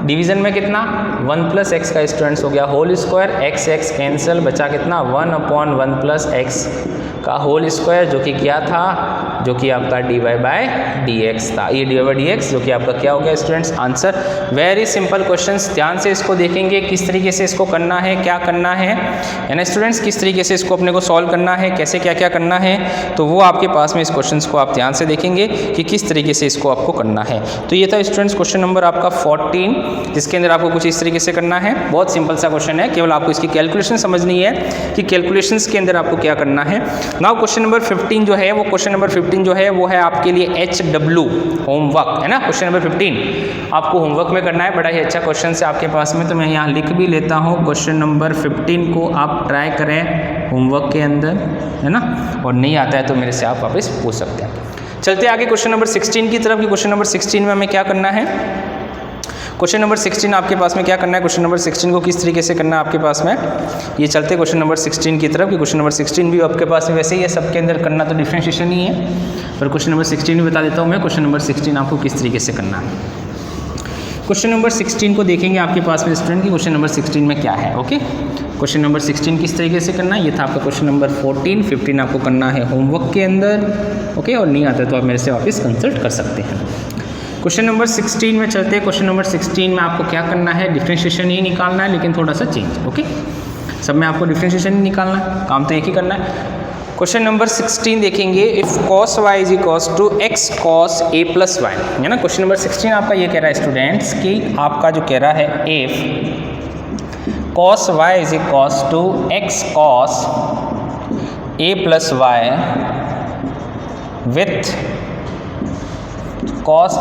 डिवीजन में कितना 1 प्लस एक्स का स्टूडेंट्स हो गया होल स्क्वायर, x कैंसिल, बचा कितना 1 अपॉन 1 प्लस एक्स का होल स्क्वायर, जो कि क्या था, जो कि आपका dy बाई डी एक्स था, ये dy बाई डी एक्स जो कि आपका क्या हो गया students answer. Very simple questions, ध्यान से इसको देखेंगे किस तरीके से इसको करना है, क्या करना है ना स्टूडेंट्स, किस तरीके से इसको अपने को सॉल्व करना है, कैसे क्या क्या करना है, तो वो आपके पास में इस क्वेश्चन को आप ध्यान से देखेंगे कि किस तरीके से इसको आपको करना है। तो ये था स्टूडेंट्स क्वेश्चन नंबर आपका 14, जिसके अंदर आपको कुछ इस तरीके से करना है। बहुत सिंपल सा क्वेश्चन है, केवल आपको इसकी कैलकुलेशन समझनी है कि कैलकुलेशंस के अंदर आपको क्या करना है। नाउ क्वेश्चन नंबर 15 जो है वो क्वेश्चन नंबर 15 जो है वो है आपके लिए HW होमवर्क है ना। क्वेश्चन नंबर 15 आपको होमवर्क में करना है, बड़ा ही अच्छा क्वेश्चन है आपके पास में, तो मैं यहाँ लिख भी लेता हूँ। क्वेश्चन नंबर 15 को आप ट्राई करें होमवर्क के अंदर, है ना, और नहीं आता है तो मेरे से आप वापस पूछ सकते हैं। चलते आगे क्वेश्चन नंबर 16 की तरफ। क्वेश्चन नंबर 16 में हमें क्या करना है, क्वेश्चन नंबर 16 आपके पास में क्या करना है, क्वेश्चन नंबर 16 को किस तरीके से करना है आपके पास में, ये चलते क्वेश्चन नंबर 16 की तरफ। कि क्वेश्चन नंबर 16 भी आपके पास में वैसे ही है, सबके अंदर करना तो डिफरेंशिएशन ही है, पर क्वेश्चन नंबर 16 भी बता देता हूँ मैं। क्वेश्चन नंबर 16 आपको किस तरीके से करना है, क्वेश्चन नंबर 16 को देखेंगे आपके पास में स्टूडेंट की क्वेश्चन नंबर 16 में क्या है। ओके, क्वेश्चन नंबर 16 किस तरीके से करना है, ये था आपका क्वेश्चन नंबर 14। 15 आपको करना है होमवर्क के अंदर, ओके, और नहीं आता तो आप मेरे से वापस कंसल्ट कर सकते हैं। क्वेश्चन नंबर 16 में चलते हैं। क्वेश्चन नंबर 16 में आपको क्या करना है, डिफरेंशिएशन ही निकालना है, लेकिन थोड़ा सा चेंज। ओके, सब में आपको डिफरेंशिएशन ही निकालना है, काम तो एक ही करना है। क्वेश्चन नंबर 16 देखेंगे, if cos y is equals to x cos a plus y, है ना। क्वेश्चन नंबर 16 आपका ये कह रहा है स्टूडेंट्स कि आपका जो कह रहा है if cos y is equals to x cos a plus y with cos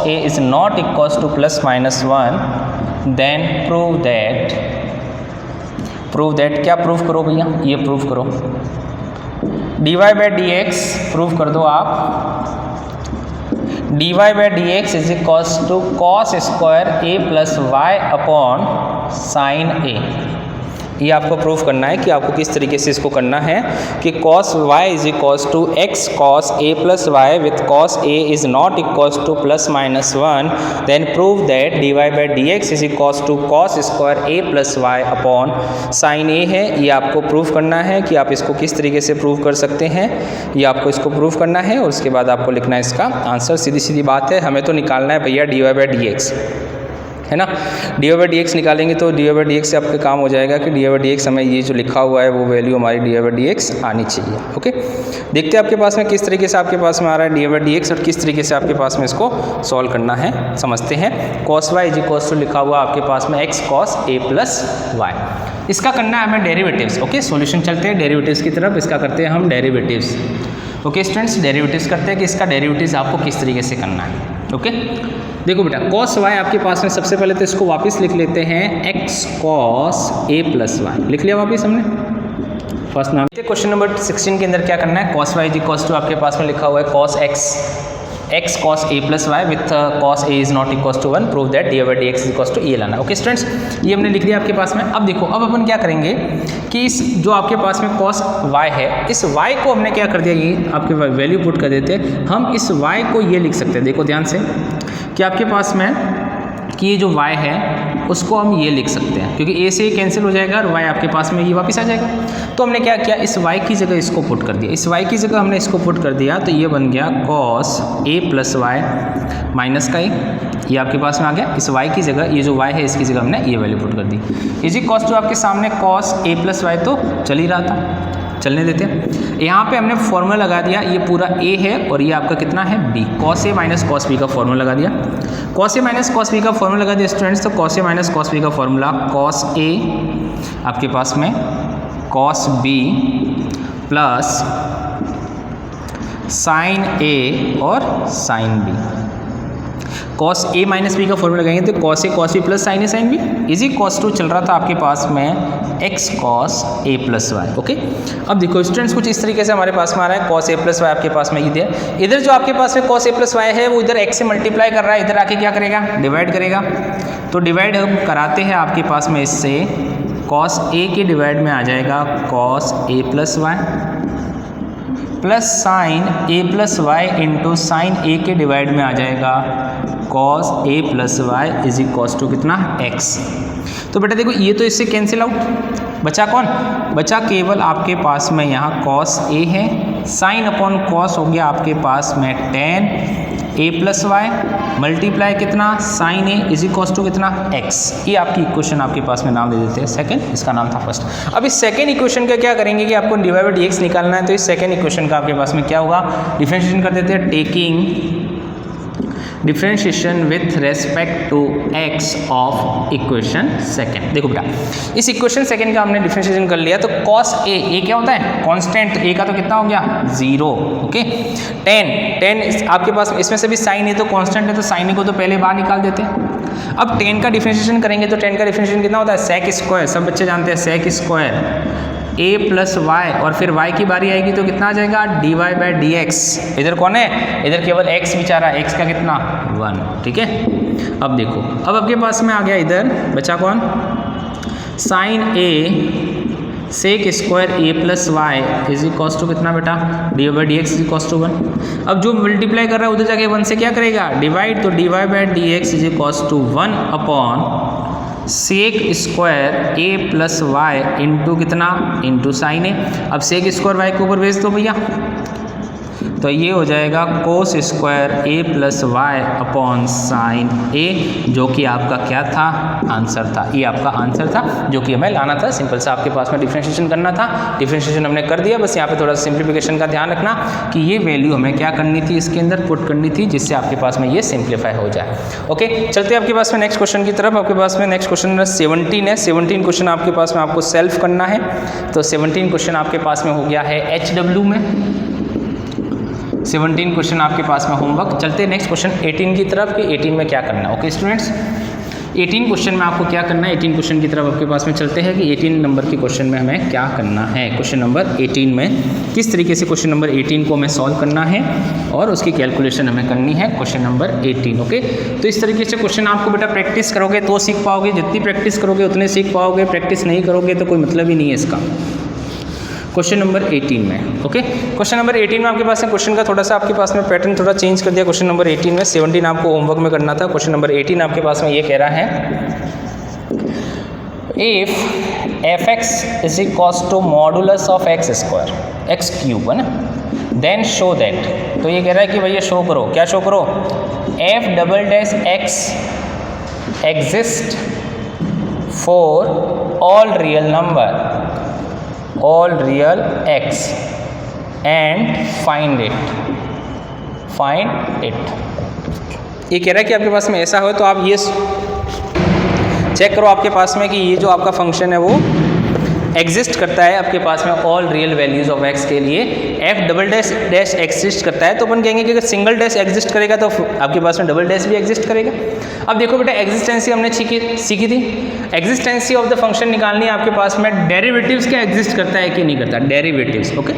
a is not equals to plus minus 1, then prove that क्या प्रूव करो भैया, ये प्रूव करो, dy by dx प्रूव कर दो आप, dy by dx is equals to cos square a plus y upon sine a। ये आपको प्रूफ करना है कि आपको किस तरीके से इसको करना है कि cos y is equals to x cos a plus y with cos a is not equals to plus minus 1, then prove that dy by dx is equals to cos square a plus y upon sine a है। ये आपको proof करना है कि आप इसको किस तरीके से प्रूव कर सकते हैं, ये आपको इसको प्रूफ करना है और उसके बाद आपको लिखना है इसका आंसर। सीधी सीधी बात है, हमें तो निकालना है भैया dy बाई dx, है ना। dy बाई dx निकालेंगे तो dy बाई dx से आपके काम हो जाएगा कि dy बाई dx हमें ये जो लिखा हुआ है वो वैल्यू हमारी dy बाई dx आनी चाहिए। ओके, देखते हैं आपके पास में किस तरीके से आपके पास में आ रहा है dy बाई dx और किस तरीके से आपके पास में इसको सॉल्व करना है, समझते हैं। cos y is equals to लिखा हुआ आपके पास में x cos a plus y, इसका करना है हमें डेरिवेटिव्स। ओके, सॉल्यूशन चलते हैं डेरिवेटिव्स की तरफ, इसका करते हैं हम डेरिवेटिव्स। ओके स्टूडेंट्स, डेरिवेटिव्स करते हैं कि इसका डेरिवेटिव्स आपको किस तरीके से करना है। ओके, देखो बेटा cos y आपके पास में सबसे पहले तो इसको वापस लिख लेते हैं x cos a plus y, लिख लिया वापस हमने फर्स्ट नाम। क्वेश्चन नंबर 16 के अंदर क्या करना है, cos y is equals to आपके पास में लिखा हुआ है cos x cos a plus y with cos a is not equals to 1, prove that dy by dx is equals to ये लाना। ओके स्टूडेंट्स, ये हमने लिख दिया आपके पास में। अब देखो, अब अपन क्या करेंगे कि इस जो आपके पास में cos y है, इस y को हमने क्या कर दिया, ये आपके वैल्यू पुट कर देते हैं हम। इस y को ये लिख सकते हैं, देखो ध्यान से कि आपके पास में कि ये जो y है उसको हम ये लिख सकते हैं क्योंकि a से ये कैंसिल हो जाएगा और y आपके पास में ये वापस आ जाएगा। तो हमने क्या किया, इस y की जगह इसको पुट कर दिया, इस y की जगह हमने इसको पुट कर दिया तो ये बन गया cos a plus y minus का ये आपके पास में आ गया। इस y की जगह ये जो y है इसकी जगह हमने ये वैल्यू पुट कर दी। इज इक्वल्स टू आपके सामने cos a प्लस वाई तो चल ही रहा था, चलने देते हैं। यहाँ पे हमने फॉर्मूला लगा दिया, ये पूरा a है और ये आपका कितना है b, cos a minus cos b का फॉर्मूला लगा दिया। cos a minus cos b का फॉर्मूला लगा दिया स्टूडेंट्स, तो cos a minus cos b का फॉर्मूला cos a आपके पास में cos b plus sin a और sin b। cos a minus b का फॉर्मूला लगाएंगे तो cos a cos b plus sin a sin b is equals to चल रहा था आपके पास में x cos a plus y. Okay, अब देखो स्टूडेंट्स कुछ इस तरीके से हमारे पास में आ रहा है cos a प्लस वाई आपके पास में इधर जो आपके पास में cos a प्लस वाई है वो इधर x से मल्टीप्लाई कर रहा है, इधर आके क्या करेगा, डिवाइड करेगा। तो डिवाइड हम कराते हैं आपके पास में इससे, cos a के डिवाइड में आ जाएगा cos a plus y plus sine a plus y into sine a के डिवाइड में आ जाएगा cos a plus y is equals to कितना, x। तो बेटा देखो ये तो इससे कैंसिल आउट, बचा कौन, बचा केवल आपके पास में यहाँ cos a है, साइन अपॉन cos हो गया आपके पास में tan a plus y multiply कितना sine a is equals to कितना, x। ये आपकी इक्वेशन आपके पास में नाम दे देते हैं सेकंड, इसका नाम था फर्स्ट। अब इस सेकंड इक्वेशन का क्या करेंगे कि आपको dy बाई dx निकालना है, तो इस सेकंड इक्वेशन का आपके पास में क्या होगा, डिफरेंशिएशन कर देते हैं, taking differentiation with respect to x of equation second. देखो बेटा इस इक्वेशन सेकंड का हमने डिफरेंशिएशन कर लिया तो cos a क्या होता है, कांस्टेंट, a का तो कितना हो गया 0। ओके, tan आपके पास इसमें से भी साइन a तो कांस्टेंट है तो साइन a को तो पहले बाहर निकाल देते हैं। अब tan का डिफरेंशिएशन करेंगे तो tan का डिफरेंशिएशन कितना होता है, sec स्क्वायर, सब बच्चे जानते हैं sec square a plus y और फिर y की बारी आएगी तो कितना आ जाएगा dy बाई dx। इधर कौन है, इधर केवल x बेचारा, x का कितना 1। ठीक है, अब देखो अब आपके पास में आ गया इधर बचा कौन, sine a sec square a plus y is equals to कितना बेटा, dy by dx is equals to 1। अब जो मल्टीप्लाई कर रहा है उधर जाके 1 से क्या करेगा डिवाइड, तो dy by dx is equals to 1 upon sec square a plus y into कितना, इंटू साइन ए। अब सेक स्क्वायर वाई के ऊपर भेज दो भैया, तो ये हो जाएगा कोस स्क्वायर ए प्लस वाई अपॉन साइन ए, जो कि आपका क्या था, आंसर था। ये आपका आंसर था जो कि हमें लाना था। सिंपल सा आपके पास में डिफरेंशिएशन करना था, डिफरेंशिएशन हमने कर दिया। बस यहाँ पे थोड़ा सिंप्लीफिकेशन का ध्यान रखना कि ये वैल्यू हमें क्या करनी थी, इसके अंदर पुट करनी थी, जिससे आपके पास में ये सिंप्लीफाई हो जाए। ओके, चलते हैं आपके पास में नेक्स्ट क्वेश्चन की तरफ। आपके पास में नेक्स्ट क्वेश्चन 17 है। 17 क्वेश्चन आपके पास में आपको सेल्फ करना है। तो 17 क्वेश्चन आपके पास में हो गया है HW में। 17 क्वेश्चन आपके पास में होमवर्क। चलते हैं नेक्स्ट क्वेश्चन 18 की तरफ कि 18 में क्या करना है। ओके स्टूडेंट्स, 18 क्वेश्चन में आपको क्या करना है, 18 क्वेश्चन की तरफ आपके पास में चलते हैं कि 18 नंबर के क्वेश्चन में हमें क्या करना है। क्वेश्चन नंबर 18 में किस तरीके से क्वेश्चन नंबर 18 को हमें सॉल्व करना है और उसकी कैलकुलेशन हमें करनी है। Question number 18। ओके, तो इस तरीके से क्वेश्चन आपको बेटा प्रैक्टिस करोगे तो सीख पाओगे, जितनी प्रैक्टिस करोगे उतने सीख पाओगे, प्रैक्टिस नहीं करोगे तो कोई मतलब ही नहीं है इसका। क्वेश्चन नंबर 18 में, ओके, क्वेश्चन नंबर 18 में आपके पास में क्वेश्चन का थोड़ा सा आपके पास में पैटर्न थोड़ा चेंज कर दिया। क्वेश्चन नंबर 18 में 17 आपको होमवर्क में करना था। क्वेश्चन नंबर 18 आपके पास में ये कह रहा है, if fx is equals to modulus of x square, x cube है ना, देन शो दैट। तो ये कह रहा है कि भैया शो करो, क्या शो करो, f double dash x exist for all real number, all real x and find it। ये कह रहा है कि आपके पास में ऐसा हो तो आप ये चेक करो आपके पास में कि ये जो आपका फंक्शन है वो एग्जिस्ट करता है आपके पास में all real values of x के लिए। f double dash dash exist करता है तो अपन कहेंगे कि अगर सिंगल डैश एग्जिस्ट करेगा तो आपके पास में डबल डैश भी एग्जिस्ट करेगा। अब देखो बेटा, एग्जिस्टेंसी हमने सीखी थी। एग्जिस्टेंसी ऑफ द फंक्शन निकालनी है आपके पास में, डेरिवेटिव्स क्या एग्जिस्ट करता है कि नहीं करता, डेरिवेटिव्स। ओके,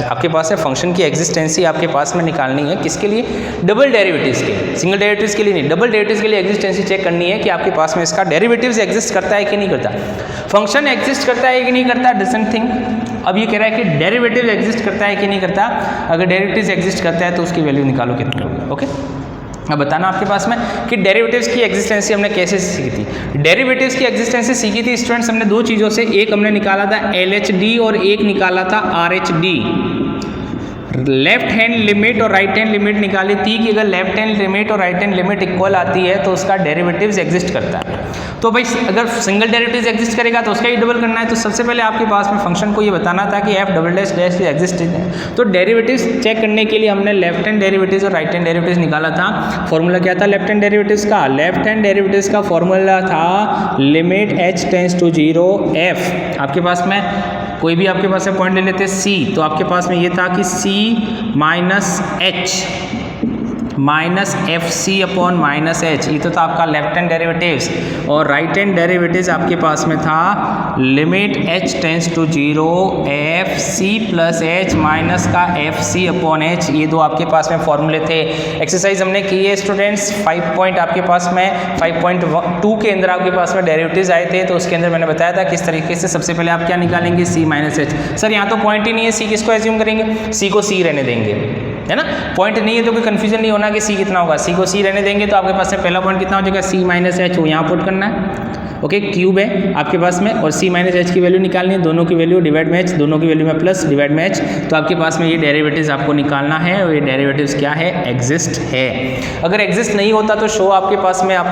आपके पास है फंक्शन की एग्जिस्टेंसी आपके पास में निकालनी है, किसके लिए, डबल डेरिवेटिव्स के लिए, सिंगल डेरिवेटिव्स के लिए नहीं, डबल डेरिवेटिव्स के लिए एग्जिस्टेंसी चेक करनी है कि आपके पास में इसका डेरिवेटिव्स एग्जिस्ट करता है कि नहीं करता, फंक्शन एग्जिस्ट करता है कि नहीं करता, डजंट थिंक। अब ये कह रहा है कि डेरिवेटिव एग्जिस्ट करता है कि नहीं करता। अगर डेरिवेटिव्स एग्जिस्ट करता है तो उसकी वैल्यू निकालो कितनी होगी। ओके, अब बताना आपके पास में कि डेरिवेटिव्स की एग्जिस्टेंसी हमने कैसे सीखी थी। डेरिवेटिव्स की एग्जिस्टेंसी सीखी थी स्टूडेंट्स हमने दो चीज़ों से, एक हमने निकाला था LHD और एक निकाला था RHD। लेफ्ट हैंड लिमिट और राइट हैंड लिमिट निकाली थी कि अगर लेफ्ट हैंड लिमिट और राइट हैंड लिमिट इक्वल आती है तो उसका डेरिवेटिव्स एग्जिस्ट करता है। तो भाई अगर सिंगल डेरिवेटिव्स एग्जिस्ट करेगा तो उसका ही डबल करना है। तो सबसे पहले आपके पास में फंक्शन को ये बताना था कि f double dash dash exist है। तो डेरिवेटिव्स चेक करने के लिए हमने लेफ्ट हैंड डेरिवेटिव्स और राइट हैंड डेरिवेटिव्स निकाला था। फॉर्मूला क्या था लेफ्ट हैंड डेरिवेटिव्स का, लेफ्ट हैंड डेरिवेटिव्स का फॉर्मूला था limit h tends to 0 f। आपके पास में कोई भी आपके पास में पॉइंट ले लेते c, तो आपके पास में ये था कि c minus h minus f c upon minus h, ये तो था आपका लेफ्ट हैंड डेरिवेटिव्स। और राइट हैंड डेरिवेटिव्स आपके पास में था limit h tends to 0 f c plus h minus का एफ सी अपॉन एच। ये दो आपके पास में फॉर्मूले थे। एक्सरसाइज हमने की है स्टूडेंट्स 5 पॉइंट आपके पास में 5.2 के अंदर आपके पास में डेरिवेटिव्स आए थे। तो उसके अंदर मैंने बताया था किस तरीके से सबसे पहले आप क्या निकालेंगे c माइनस एच। सर यहाँ तो पॉइंट ही नहीं है, c किसको एज्यूम करेंगे, c को c रहने देंगे, है ना। पॉइंट नहीं है तो कोई कंफ्यूजन नहीं होना कि c कितना होगा, c को c रहने देंगे। तो आपके पास से पहला पॉइंट कितना हो जाएगा, c माइनस एच, वो यहाँ पुट करना है। ओके, क्यूब है आपके पास में और c माइनस एच की वैल्यू निकालनी है, दोनों की वैल्यू डिवाइड में h, दोनों की वैल्यू में प्लस डिवाइड में h। तो आपके पास में ये डेरिवेटिव्स आपको निकालना है और ये डेरिवेटिव्स क्या है, एग्जिस्ट है। अगर एग्जिस्ट नहीं होता तो शो आपके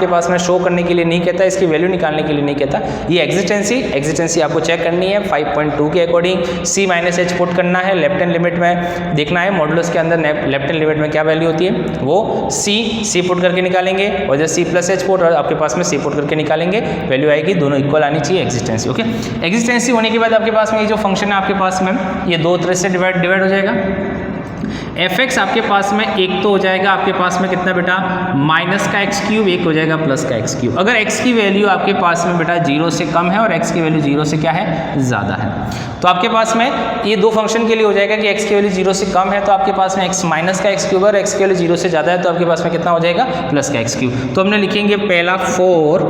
पास में शो करने के लिए नहीं कहता, इसकी वैल्यू निकालने के लिए नहीं कहता। ये एग्जिस्टेंसी आपको चेक करनी है 5.2 के according. c minus H put करना है, लेफ्ट हैंड लिमिट में देखना है मॉडुलस के अंदर लेफ्ट हैंड लिमिट में क्या वैल्यू होती है, वो c पुट करके निकालेंगे और जब c प्लस एच पुट और आपके पास में c पुट करके निकालेंगे, वैल्यू आएगी, दोनों इक्वल आनी चाहिए एग्जिस्टेंसी। ओके, एग्जिस्टेंसी होने के बाद आपके पास में ये जो फंक्शन है आपके पास में ये दो तरह से डिवाइड हो जाएगा। fx आपके पास में एक तो हो जाएगा आपके पास में कितना बेटा, माइनस का एक्स क्यूब, एक हो जाएगा प्लस का एक्स क्यूब। अगर x की वैल्यू आपके पास में बेटा 0 से कम है और x की वैल्यू 0 से क्या है, ज़्यादा है, तो आपके पास में ये दो फंक्शन के लिए हो जाएगा कि x की वैल्यू 0 से कम है तो आपके पास में x माइनस का एक्स क्यूब और x की वैल्यू 0 से ज़्यादा है तो आपके पास में कितना हो जाएगा, प्लस का एक्स क्यूब। तो हमने लिखेंगे पहला 4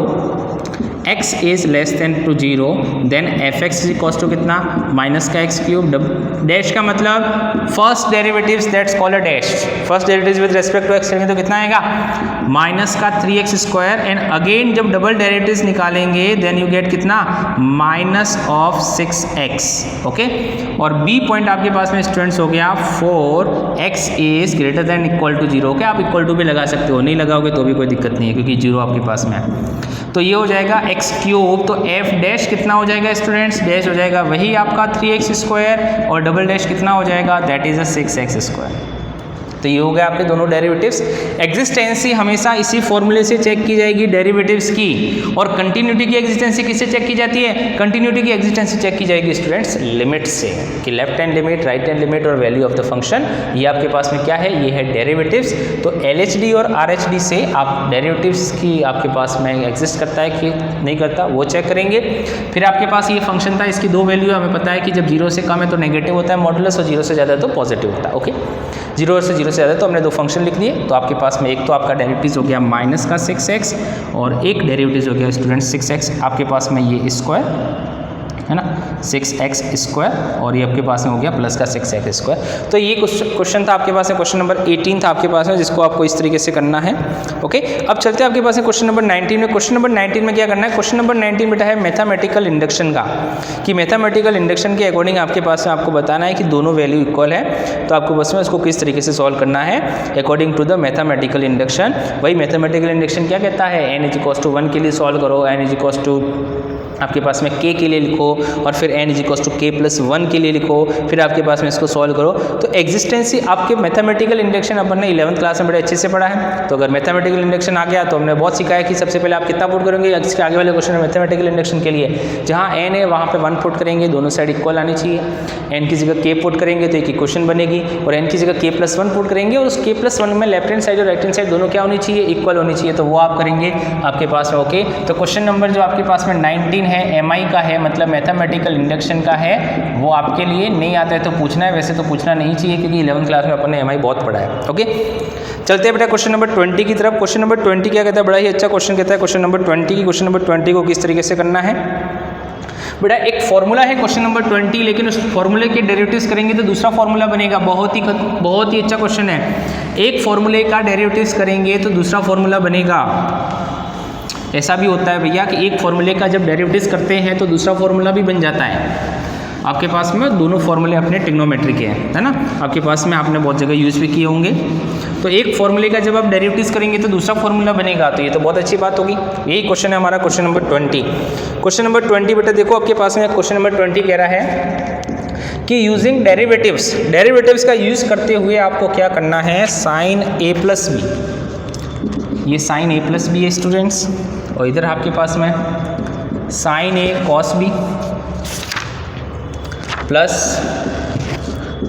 x is less than to 0 then f x is equal to कितना माइनस का एक्स क्यूब डैश का मतलब first derivatives that's called a dash first derivatives with respect to x करेंगे तो कितना आएगा माइनस का 3x स्क्वायर एंड अगेन जब डबल डेरिवेटिव्स निकालेंगे देन यू गेट कितना माइनस ऑफ 6x ओके और बी पॉइंट आपके पास में स्टूडेंट्स हो गया 4x is greater than equal to 0 okay आप इक्वल टू भी लगा सकते हो नहीं लगाओगे तो भी कोई दिक्कत नहीं है क्योंकि 0 आपके पास में है तो ये हो जाएगा x क्यूब तो f डैश कितना हो जाएगा स्टूडेंट्स डैश हो जाएगा वही आपका 3x स्क्वायर और डबल डैश कितना हो जाएगा that is a 6x square तो ये हो गया आपके दोनों डेरिवेटिव्स एग्जिस्टेंसी हमेशा इसी फॉर्मूले से चेक की जाएगी डेरिवेटिव्स की और कंटिन्यूटी की एग्जिस्टेंसी किससे चेक की जाती है कंटिन्यूटी की एग्जिस्टेंसी चेक की जाएगी स्टूडेंट्स लिमिट से कि left hand limit right hand limit और वैल्यू ऑफ द फंक्शन ये आपके पास में क्या है ये है डेरिवेटिव्स तो LHD और RHD से आप डेरिवेटिव्स की आपके पास में एग्जिस्ट करता है कि नहीं करता वो चेक करेंगे फिर आपके पास ये फंक्शन था इसकी दो वैल्यू हमें पता है कि जब 0 से कम है तो नेगेटिव होता है मॉडुलस और 0 से ज़्यादा तो पॉजिटिव होता है ओके 0 से 0 से ज़्यादा तो हमने दो फंक्शन लिख दिए तो आपके पास में एक तो आपका डेरिवेटिव हो गया माइनस का 6x और एक डेरिवेटिव हो गया स्टूडेंट 6x आपके पास में ये स्क्वायर है ना 6x स्क्वायर और ये आपके पास में हो गया प्लस का 6x स्क्वायर तो ये क्वेश्चन था आपके पास में क्वेश्चन नंबर 18 था आपके पास में जिसको आपको इस तरीके से करना है ओके अब चलते हैं आपके पास में क्वेश्चन नंबर 19 में क्वेश्चन नंबर 19 में क्या करना है क्वेश्चन नंबर 19 बेटा है मैथमेटिकल इंडक्शन का कि मैथमेटिकल इंडक्शन के अकॉर्डिंग आपके पास में आपको बताना है कि दोनों वैल्यू इक्वल है तो आपको बस में उसको किस तरीके से सॉल्व करना है according to the mathematical induction वही मैथमेटिकल इंडक्शन क्या कहता है n इज इक्वल टू 1 के लिए सॉल्व करो n इज इक्वल टू आपके पास में k के लिए लिखो और फिर n is equal to k plus 1 के लिए लिखो फिर आपके पास में इसको सॉल्व करो तो एग्जिस्टेंसी आपके मैथमेटिकल इंडक्शन अपन ने 11th क्लास में बड़े अच्छे से पढ़ा है तो अगर मैथमेटिकल इंडक्शन आ गया तो हमने बहुत सिखाया कि सबसे पहले आप कितना पुट करेंगे इसके आगे वाले क्वेश्चन में मैथमेटिकल इंडक्शन के लिए जहाँ n है वहाँ पे 1 पुट करेंगे दोनों साइड इक्वल आनी चाहिए n की जगह k पुट करेंगे तो एक इक्वेशन बनेगी और n की जगह k प्लस 1 पुट करेंगे और उस k प्लस 1 में लेफ्ट हैंड साइड और राइट हैंड साइड दोनों क्या होनी चाहिए इक्वल होनी चाहिए तो वो आप करेंगे आपके पास में ओके तो क्वेश्चन नंबर जो आपके पास में 19 है MI का है मतलब मैथमेटिकल इंडक्शन का है वो आपके लिए नहीं आता है तो पूछना है वैसे तो पूछना नहीं चाहिए क्योंकि 11th क्लास में अपन ने MI बहुत पढ़ा है ओके चलते हैं बेटा क्वेश्चन नंबर 20 की तरफ क्वेश्चन नंबर 20 क्या कहता है बड़ा ही अच्छा क्वेश्चन कहता है क्वेश्चन नंबर 20 की क्वेश्चन नंबर 20 को किस तरीके से करना है बेटा एक फॉर्मूला है क्वेश्चन नंबर 20 लेकिन उस फॉर्मूले के डेरिवेटिव्स करेंगे तो दूसरा फॉर्मूला बनेगा बहुत ही अच्छा क्वेश्चन है एक फॉर्मूले का डेरिवेटिव्स करेंगे तो दूसरा फॉर्मूला बनेगा ऐसा भी होता है भैया कि एक फॉर्मूले का जब डेरिवेटिव्स करते हैं तो दूसरा फॉर्मूला भी बन जाता है आपके पास में दोनों फॉर्मूले अपने ट्रिग्नोमेट्री के हैं है ना आपके पास में आपने बहुत जगह यूज़ भी किए होंगे तो एक फॉर्मूले का जब आप डेरिवेटिव्स करेंगे तो दूसरा फॉर्मूला बनेगा तो ये तो बहुत अच्छी बात होगी यही क्वेश्चन है हमारा क्वेश्चन नंबर 20 क्वेश्चन नंबर 20 बेटा देखो आपके पास में क्वेश्चन नंबर 20 कह रहा है कि यूजिंग डेरिवेटिव्स का यूज़ करते हुए आपको क्या करना है साइन a प्लस बी ये साइन a प्लस बी है स्टूडेंट्स और इधर आपके पास में sine a cos b plus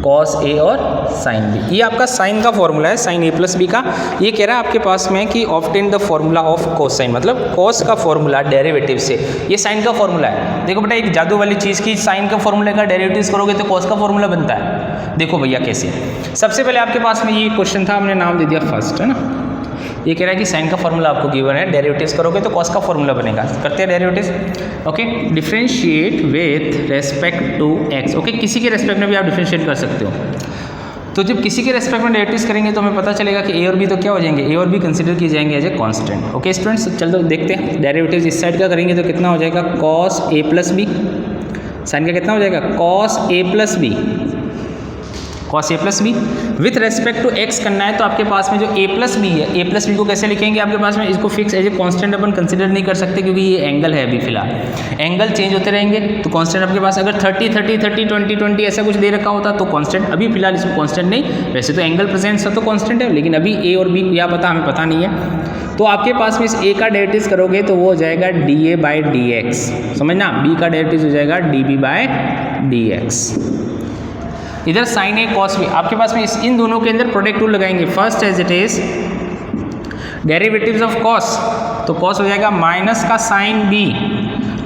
cos a और साइन बी ये आपका साइन का फॉर्मूला है साइन a प्लस बी का ये कह रहा है आपके पास में कि obtain the formula of cosine मतलब कॉस का फॉर्मूला डेरिवेटिव से ये साइन का फॉर्मूला है देखो बेटा एक जादू वाली चीज़ की साइन का फॉर्मूला का डेरिवेटिव्स करोगे तो कॉस का फॉर्मूला बनता है देखो भैया कैसे सबसे पहले आपके पास में ये क्वेश्चन था हमने नाम दे दिया फर्स्ट है ना ये कह रहा है कि साइन का फॉर्मूला आपको गिवन है डेरिवेटिव्स करोगे तो कॉस का फॉर्मूला बनेगा करते हैं derivatives okay differentiate with respect to x okay किसी के रेस्पेक्ट में भी आप डिफरेंशिएट कर सकते हो तो जब किसी के रेस्पेक्ट में डेरिवेटिव्स करेंगे तो हमें पता चलेगा कि ए और बी तो क्या हो जाएंगे ए और बी कंसीडर किए जाएंगे as a constant okay students चलो देखते हैं डेरिवेटिव्स इस साइड का करेंगे तो कितना हो जाएगा cos A plus B sine का कितना हो जाएगा cos A plus B cos A plus B with respect to x करना है तो आपके पास में जो ए प्लस बी है ए प्लस बी को कैसे लिखेंगे आपके पास में इसको फिक्स एज ए कांस्टेंट अपन कंसीडर नहीं कर सकते क्योंकि ये एंगल है अभी फिलहाल एंगल चेंज होते रहेंगे तो कांस्टेंट आपके पास अगर 30 30 30 20 20 ऐसा कुछ दे रखा होता तो कांस्टेंट अभी फिलहाल इसमें कांस्टेंट नहीं वैसे तो एंगल प्रेजेंट सब तो कांस्टेंट है लेकिन अभी ए और बी क्या पता हमें पता नहीं है तो आपके पास में इस ए का डेरिवेटिव करोगे तो वो हो जाएगा d A by d x समझना बी का डेरिवेटिव हो जाएगा d B by d x इधर साइन ए कॉस बी आपके पास में इन दोनों के अंदर प्रोडक्ट रूल लगाएंगे first as it is derivatives of cos तो कॉस हो जाएगा माइनस का साइन बी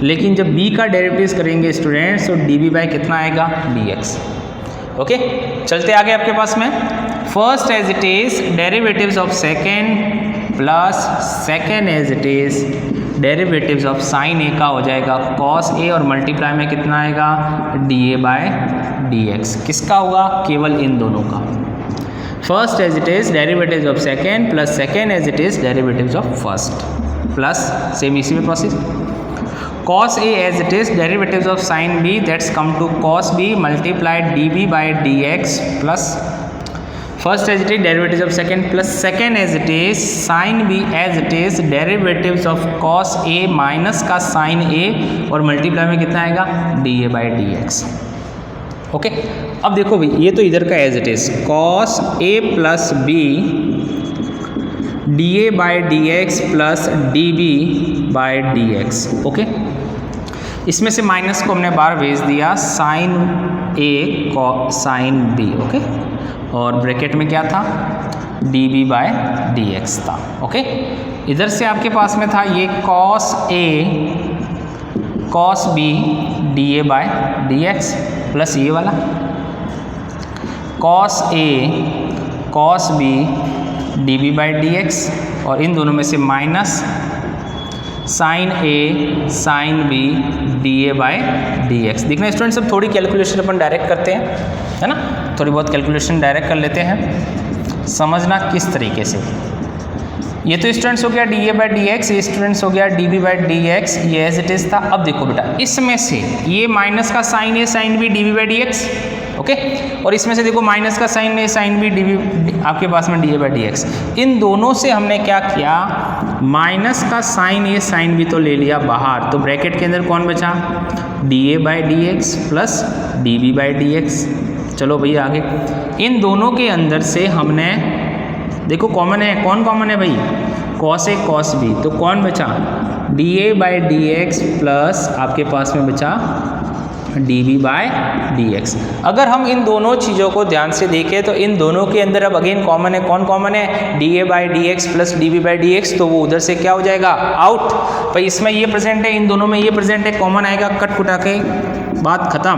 लेकिन जब बी का डेरिवेटिव्स करेंगे स्टूडेंट्स तो डी बी बाई कितना आएगा डी एक्स ओके चलते आगे आपके पास में first as it is derivatives of second plus second as it is derivatives of sine a का हो जाएगा कॉस ए और मल्टीप्लाई में कितना आएगा dA/dx। किसका होगा? केवल इन दोनों का। First as it is derivatives of second plus second as it is derivatives of first plus same इसी में process cos A as it is derivatives of sin B that's come to cos B multiplied dB/dx plus first as it is derivatives of second plus second as it is sin B as it is derivatives of cos A minus का sin A और multiply में कितना आएगा dA/dx। Okay अब देखो भाई ये तो इधर का as it is cos A plus B dA/dx plus dB/dx। Okay इसमें से माइनस को हमने बाहर भेज दिया sine A sine B। Okay और ब्रैकेट में क्या था dB/dx था। ओके इधर से आपके पास में था ये cos A cos B dA/dx plus ये वाला cos A cos B dB/dx और इन दोनों में से minus sine A sine B dA/dx। देखना स्टूडेंट सब थोड़ी कैलकुलेशन अपन डायरेक्ट करते हैं, है ना, थोड़ी बहुत कैलकुलेशन डायरेक्ट कर लेते हैं। समझना किस तरीके से, ये तो स्टूडेंट्स हो गया dA/dx, ये स्टूडेंट्स हो गया dB/dx, ये एज इट इज था। अब देखो बेटा इसमें से ये माइनस का sine A sine B dB/dx। Okay और इसमें से देखो माइनस का sine A sine B dB आपके पास में dA/dx। इन दोनों से हमने क्या किया माइनस का साइन A साइन B तो ले लिया बाहर, तो ब्रैकेट के अंदर कौन बचा dA/dx प्लस dB/dx। चलो भैया आगे इन दोनों के अंदर से हमने देखो कॉमन है, कौन कॉमन है भाई cos A cos B, तो कौन बचा dA/dx प्लस आपके पास में बचा dB/dx। अगर हम इन दोनों चीज़ों को ध्यान से देखें तो इन दोनों के अंदर अब अगेन कॉमन है, कौन कॉमन है dA/dx प्लस dB/dx, तो वो उधर से क्या हो जाएगा आउट। भाई इसमें ये प्रेजेंट है, इन दोनों में ये प्रेजेंट है, कॉमन आएगा, कट कुटा के बात खत्म।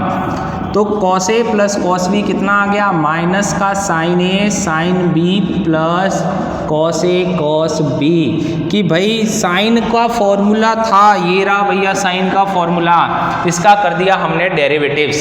तो cos A plus cos B कितना आ गया माइनस का sine A sine B plus cos A cos B कि भाई साइन का फॉर्मूला था, ये रहा भैया साइन का फॉर्मूला, इसका कर दिया हमने डेरिवेटिव्स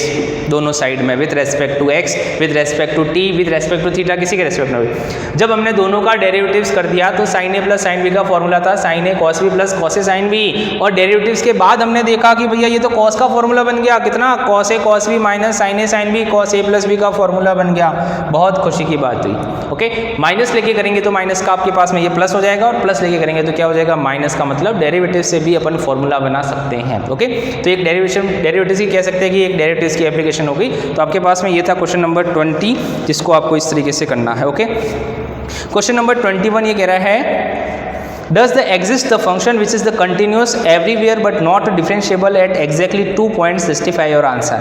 दोनों साइड में with respect to x with respect to t with respect to theta, किसी के रेस्पेक्ट में। जब हमने दोनों का डेरिवेटिव्स कर दिया तो sine A plus sine B का फॉर्मूला था sine A cos B plus cos A sine B, और डेरिवेटिव्स के बाद हमने देखा कि भैया ये तो cos का फॉर्मूला बन गया, कितना cos A cos B minus sine A sine B cos A plus B का फॉर्मूला बन गया। बहुत खुशी की बात हुई। ओके माइनस लेके करेंगे तो माइनस का आपके पास में ये प्लस हो जाएगा, और प्लस लेके करेंगे तो क्या हो जाएगा माइनस का, मतलब डेरिवेटिव से भी अपन फॉर्मूला बना सकते हैं। ओके तो एक डेरिवेटिव की कह सकते हैं कि एक डेरिवेटिव्स की एप्लीकेशन होगी। तो आपके पास में ये था क्वेश्चन नंबर 20 जिसको आपको इस तरीके से करना है। ओके क्वेश्चन नंबर 21 ये कह रहा है Does the exist the function which is the continuous everywhere but not differentiable at exactly 2 points? Justify your answer.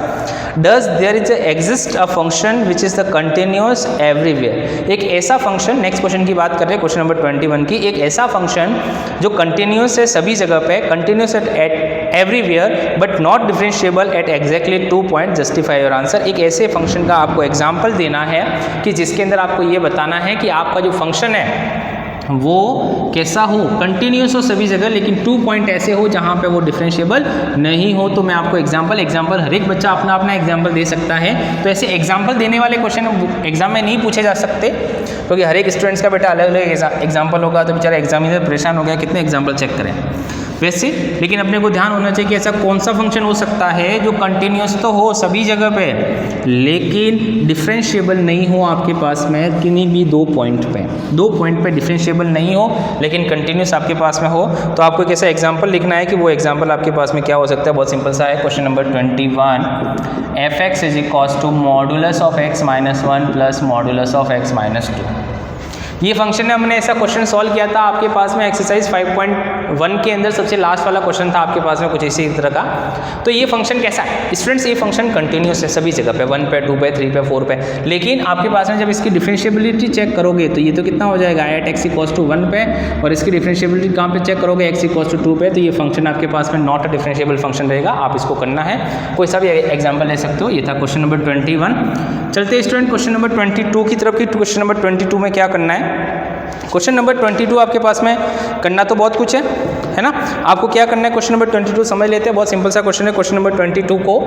Does there is a exist a function which is the continuous everywhere? एक ऐसा function, next question की बात कर रहे हैं question number 21 की, एक ऐसा फंक्शन जो कंटिन्यूस है सभी जगह पे, continuous at everywhere but not differentiable at exactly 2 point. Justify your answer. एक ऐसे फंक्शन का आपको एग्जाम्पल देना है कि जिसके अंदर आपको ये बताना है कि आपका जो फंक्शन है वो कैसा हो, कंटिन्यूस हो सभी जगह लेकिन 2 पॉइंट ऐसे हो जहाँ पे वो डिफरेंशिएबल नहीं हो। तो मैं आपको एग्जाम्पल हर एक बच्चा अपना अपना एग्जाम्पल दे सकता है। तो ऐसे एग्जाम्पल देने वाले क्वेश्चन एग्जाम में नहीं पूछे जा सकते क्योंकि हर एक स्टूडेंट्स का बेटा अलग अलग एग्जाम्पल होगा, तो बेचारा एग्जामिनर परेशान हो गया कितने एग्जाम्पल चेक करें वैसे। लेकिन अपने को ध्यान होना चाहिए कि ऐसा कौन सा फंक्शन हो सकता है जो कंटिन्यूस तो हो सभी जगह पे लेकिन डिफरेंशिएबल नहीं हो आपके पास में किन्हीं भी 2 पॉइंट पे डिफरेंशिएबल नहीं हो लेकिन कंटिन्यूस आपके पास में हो। तो आपको एक ऐसा एग्जाम्पल लिखना है कि वो एग्जाम्पल आपके पास में क्या हो सकता है। बहुत सिंपल सा है। Question number 21 f(x) is equals to modulus of x minus 1 plus modulus of x minus 2। ये फंक्शन है, हमने ऐसा क्वेश्चन सॉल्व किया था आपके पास में एक्सरसाइज 5.1 के अंदर सबसे लास्ट वाला क्वेश्चन था आपके पास में कुछ इसी तरह का। तो ये फंक्शन कैसा है स्टूडेंट्स, ये फंक्शन कंटिन्यूस है सभी जगह पे, 1 पे 2 पे 3 पे 4 पे, लेकिन आपके पास में जब इसकी डिफरेंशिएबिलिटी चेक करोगे तो ये तो कितना हो जाएगा एट x इक्वल्स टू 1 पे, और इसकी डिफरेंशिएबिलिटी कहाँ पे चेक करोगे x इक्वल्स टू 2 पे, तो ये फंक्शन आपके पास में नॉट अ डिफरेंशिएबल फंक्शन रहेगा। आप इसको करना है, कोई सा भी एग्जाम्पल ले सकते हो। ये था क्वेश्चन नंबर 21। चलते स्टूडेंट क्वेश्चन नंबर 22 की तरफ की। क्वेश्चन नंबर 22 में क्या करना है, क्वेश्चन नंबर 22 आपके पास में करना तो बहुत कुछ है। है ना। आपको क्या करना है, क्वेश्चन नंबर 22 समझ लेते हैं, बहुत सिंपल सा क्वेश्चन है। क्वेश्चन नंबर 22 को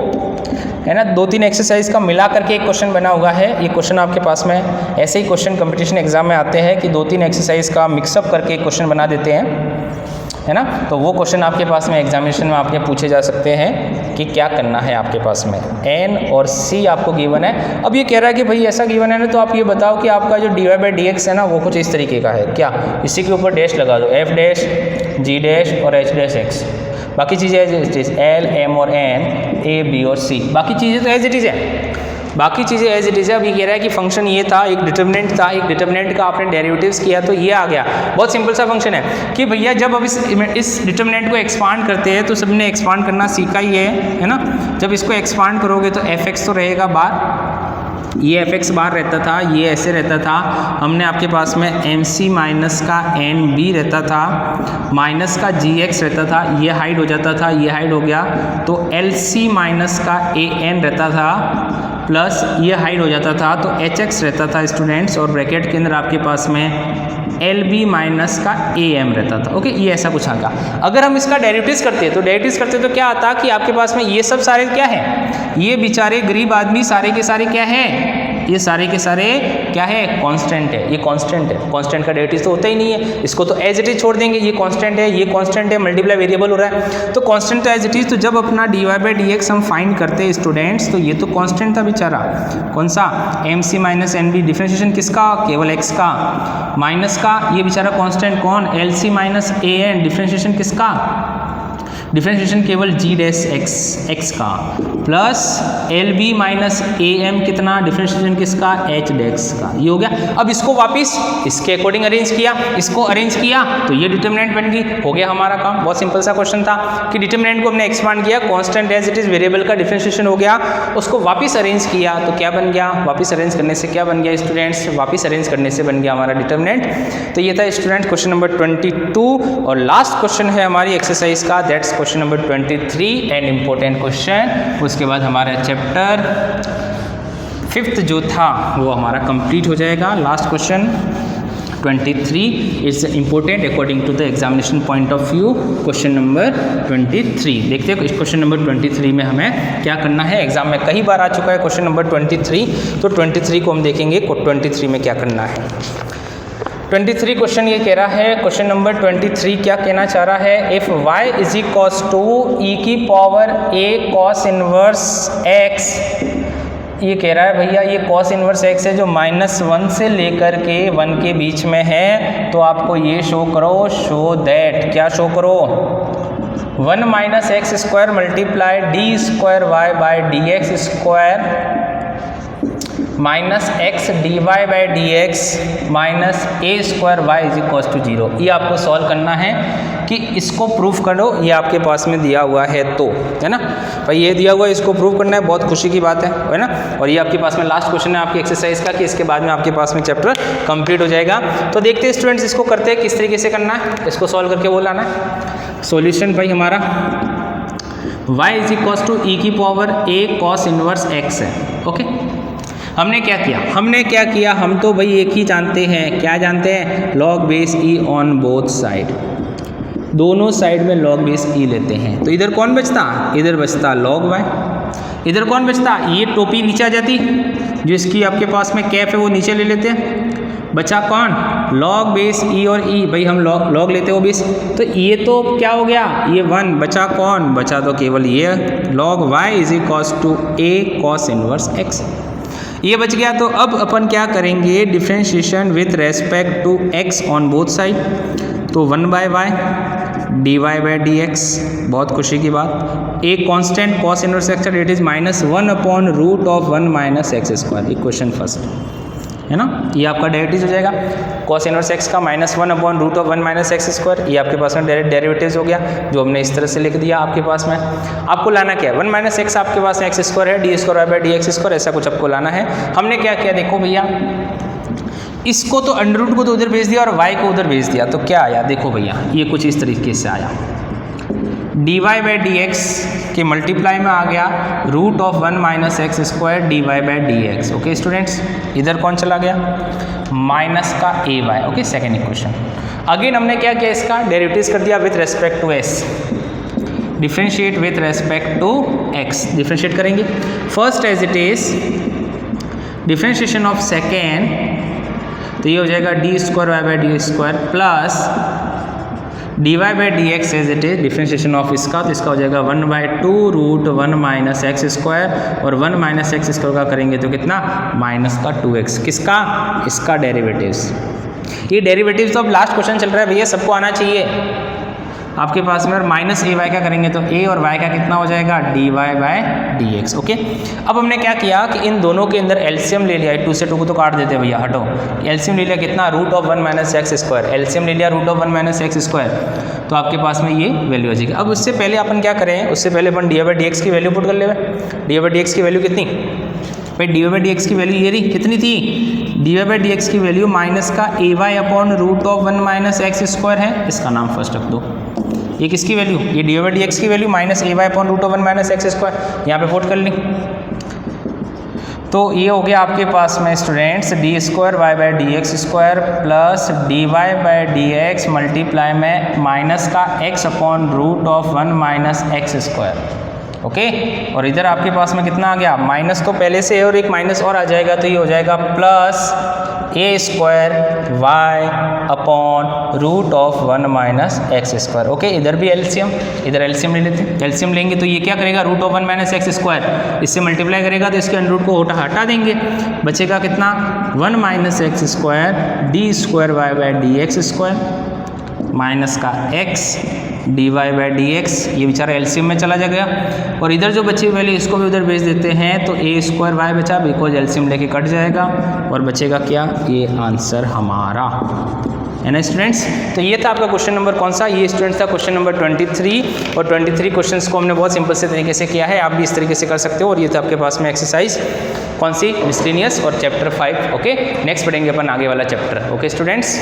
है ना 2-3 एक्सरसाइज का मिला करके एक क्वेश्चन बना हुआ है। ये क्वेश्चन आपके पास में ऐसे ही क्वेश्चन कंपटीशन एग्जाम में आते हैं कि 2-3 एक्सरसाइज का मिक्सअप करके एक क्वेश्चन बना देते हैं, है ना। तो वो क्वेश्चन आपके पास में एग्जामिनेशन में आपके पूछे जा सकते हैं कि क्या करना है आपके पास में। एन और सी आपको गिवन है। अब ये कह रहा है कि भाई ऐसा गिवन है ना, तो आप ये बताओ कि आपका जो dy/dx है ना वो कुछ इस तरीके का है क्या, इसी के ऊपर डैश लगा दो, f डैश g डैश और h डैश x, बाकी चीज़ें as it is, l m और n a b और c, बाकी चीज़ें तो एज इट इज है, बाकी चीज़ें एज इट इज है। अब ये कह रहा है कि फंक्शन ये था, एक डिटर्मिनेंट था, एक डिटर्मिनेंट का आपने डेरिवेटिव्स किया तो ये आ गया। बहुत सिंपल सा फंक्शन है कि भैया जब अब इस डिटर्मिनेंट को एक्सपांड करते हैं तो सबने एक्सपांड करना सीखा ही है ना। जब इसको एक्सपांड करोगे तो fx तो रहेगा बाहर, ये fx बाहर रहता था, ये ऐसे रहता था, हमने आपके पास में mc माइनस का nb रहता था, माइनस का gx रहता था, ये हाइड हो जाता था, ये हाइड हो गया, तो lc माइनस का an रहता था, प्लस ये हाइड हो जाता था, तो hx रहता था स्टूडेंट्स, और ब्रैकेट के अंदर आपके पास में LB माइनस का AM रहता था। ओके, ये ऐसा कुछ आएगा। अगर हम इसका डेरिवेटिव्स करते तो क्या आता कि आपके पास में ये सब सारे क्या है, ये बेचारे गरीब आदमी सारे के सारे क्या है, ये सारे के सारे क्या है, कांस्टेंट है, ये कांस्टेंट है, कांस्टेंट का डेरिवेटिव तो होता ही नहीं है, इसको तो एज इट इज छोड़ देंगे, ये कांस्टेंट है, ये कांस्टेंट है, मल्टीप्लाई वेरिएबल हो रहा है तो कांस्टेंट तो एज इट इज। तो जब अपना dy/dx हम फाइंड करते हैं स्टूडेंट्स, तो ये तो कांस्टेंट था बेचारा, कौन सा, mc माइनस nb, डिफरेंशिएशन किसका, केवल x का, माइनस का ये बेचारा कांस्टेंट कौन, lc माइनस an, डिफरेंशिएशन किसका, डिफरेंशिएशन केवल g डैश x का, प्लस lb माइनस am कितना, डिफरेंशिएशन किसका, h डैश का, ये हो गया। अब इसको वापस इसके अकॉर्डिंग अरेंज किया, इसको अरेंज किया तो ये डिटर्मिनेंट बन गई, हो गया हमारा काम। बहुत सिंपल सा क्वेश्चन था कि डिटर्मिनेंट को हमने एक्सपांड किया, constant as it is, variable का डिफरेंशिएशन हो गया, उसको वापस अरेंज किया तो क्या बन गया, वापस अरेंज करने से क्या बन गया स्टूडेंट्स, वापस अरेंज करने से बन गया हमारा डिटर्मिनेंट। तो ये था स्टूडेंट क्वेश्चन नंबर 22, और लास्ट क्वेश्चन है हमारी एक्सरसाइज का, that's question number 23 and important question. उसके बाद हमारा चैप्टर 5th जो था वो हमारा कंप्लीट हो जाएगा। Last question 23 it's important according to the examination point of view. Question number 23 देखते हैं, इस क्वेश्चन नंबर 23 में हमें क्या करना है। एग्जाम में कई बार आ चुका है क्वेश्चन नंबर 23, तो 23 को हम देखेंगे 23 में क्या करना है। 23 क्वेश्चन ये कह रहा है, क्वेश्चन नंबर 23 क्या कहना चाह रहा है, if y is equals to e की power a cos inverse x, ये कह रहा है भैया ये cos इनवर्स x है जो -1 से लेकर के 1 के बीच में है, तो आपको ये शो करो, शो दैट, क्या शो करो, 1 minus x square multiply d square y by d x square minus x d y by d x minus a square y is equal to 0। ये आपको सॉल्व करना है कि इसको प्रूफ करो, ये आपके पास में दिया हुआ है तो, है ना भाई, ये दिया हुआ है, इसको प्रूफ करना है, बहुत खुशी की बात है ना। और ये आपके पास में लास्ट क्वेश्चन है आपकी एक्सरसाइज का, कि इसके बाद में आपके पास में चैप्टर कंप्लीट हो जाएगा। तो देखते हैं स्टूडेंट्स इसको करते हैं किस तरीके से करना है, इसको सॉल्व करके वो लाना है। सॉल्यूशन भाई हमारा y is equal to e की power a cos inverse x है। ओके, हमने क्या किया, हम तो भाई एक ही जानते हैं, क्या जानते हैं, log base e on both side, दोनों साइड में log बेस e लेते हैं। तो इधर कौन बचता, इधर बचता log y, इधर कौन बचता, ये टोपी नीचे आ जाती, जो इसकी आपके पास में कैप है वो नीचे ले लेते हैं, बचा कौन, log बेस e और e, भाई हम log लेते हो बेस, तो ये तो क्या हो गया, ये 1, बचा कौन, बचा तो केवल ये log y is equal to a cos inverse x, ये बच गया। तो अब अपन क्या करेंगे, differentiation with respect to x on both side, तो 1 by y dy by d x, बहुत खुशी की बात, एक constant cos inverse x it is -1 upon root of 1 minus x square, equation first, है ना, ये आपका डेरिवेटिव हो जाएगा, cos इनवर्स x का -1 upon root of 1 minus x square, ये आपके पास में डायरेक्ट डेरिवेटिव्स हो गया, जो हमने इस तरह से लिख दिया आपके पास में। आपको लाना क्या है, 1 माइनस एक्स आपके पास में एक्स स्क्वायर है, D square by d x square, ऐसा कुछ आपको लाना है। हमने क्या किया, देखो भैया, इसको तो अंडर रूट को तो उधर भेज दिया और y को उधर भेज दिया, तो क्या आया, देखो भैया ये कुछ इस तरीके से आया, dy बाई डी एक्स के मल्टीप्लाई में आ गया root of 1 minus x square dy by d x. Okay students, इधर कौन चला गया, माइनस का ay। Okay, second equation. Again हमने क्या किया, इसका डेरिवेटिव्स कर दिया with respect to s, differentiate with respect to x, differentiate करेंगे। First as it is differentiation of second, तो ये हो जाएगा d square y by d square plus d y by d x as it is, differentiation of इसका, तो इसका हो जाएगा 1/2 रूट 1 माइनस एक्स स्क्वायर, और 1 माइनस एक्स स्क्वायर का करेंगे तो कितना, माइनस का 2x, किसका, इसका डेरिवेटिव्स। ये डेरिवेटिव्स तो अब लास्ट क्वेश्चन चल रहा है भैया, सबको आना चाहिए आपके पास में। और माइनस ए वाई का करेंगे तो ए और वाई का कितना हो जाएगा, d y by d x. Okay, अब हमने क्या किया कि इन दोनों के अंदर एलसीएम ले लिया, 2 से 2 को तो काट देते भैया, हटो, एलसीएम ले लिया कितना, root of 1 minus x square, LCM ले लिया root of 1 minus x square, तो आपके पास में ये वैल्यू आ जाएगी। अब उससे पहले अपन क्या करें, उससे पहले अपन d y by d x की वैल्यू पुट कर ले। D y by d x की वैल्यू कितनी भाई, d y by d x की वैल्यू ये रही, कितनी थी, d y by d x की वैल्यू माइनस का a y upon root of 1 minus x square है, इसका नाम फर्स्ट रख दो। ये किसकी वैल्यू, ये d y by d x की value minus a y upon root of 1 minus x square, यहाँ पे पुट कर ली। तो ये हो गया आपके पास में students d square y by d x square plus d y by d x multiply में माइनस का x upon root of 1 minus x square. Okay, और इधर आपके पास में कितना आ गया, माइनस तो पहले से है और एक माइनस और आ जाएगा, तो ये हो जाएगा plus a square y upon root of 1 minus x square. Okay, इधर भी एलसीएम, इधर एलसीएम ले लेते हैं, एलसीएम लेंगे तो ये क्या करेगा, root of 1 minus x square, इससे मल्टीप्लाई करेगा तो इसके अंडर रूट को हटा देंगे, बचेगा कितना, 1 minus x square d square y by d x square minus का x d y by d x, ये बेचारा एलसीएम में चला जाएगा, और इधर जो बची वैल्यू इसको भी उधर भेज देते हैं, तो ए स्क्वायर वाई बचा, बिकॉज एलसीएम लेके कट जाएगा, और बचेगा क्या, ये आंसर हमारा है ना स्टूडेंट्स। तो ये था आपका क्वेश्चन नंबर कौन सा, ये स्टूडेंट्स था क्वेश्चन नंबर 23, और 23 क्वेश्चंस को हमने बहुत सिंपल से तरीके से किया है, आप भी इस तरीके से कर सकते हो। और ये था आपके पास में एक्सरसाइज कौन सी, मिसलेनियस और चैप्टर 5। ओके, नेक्स्ट पढ़ेंगे अपन आगे वाला चैप्टर। Okay students.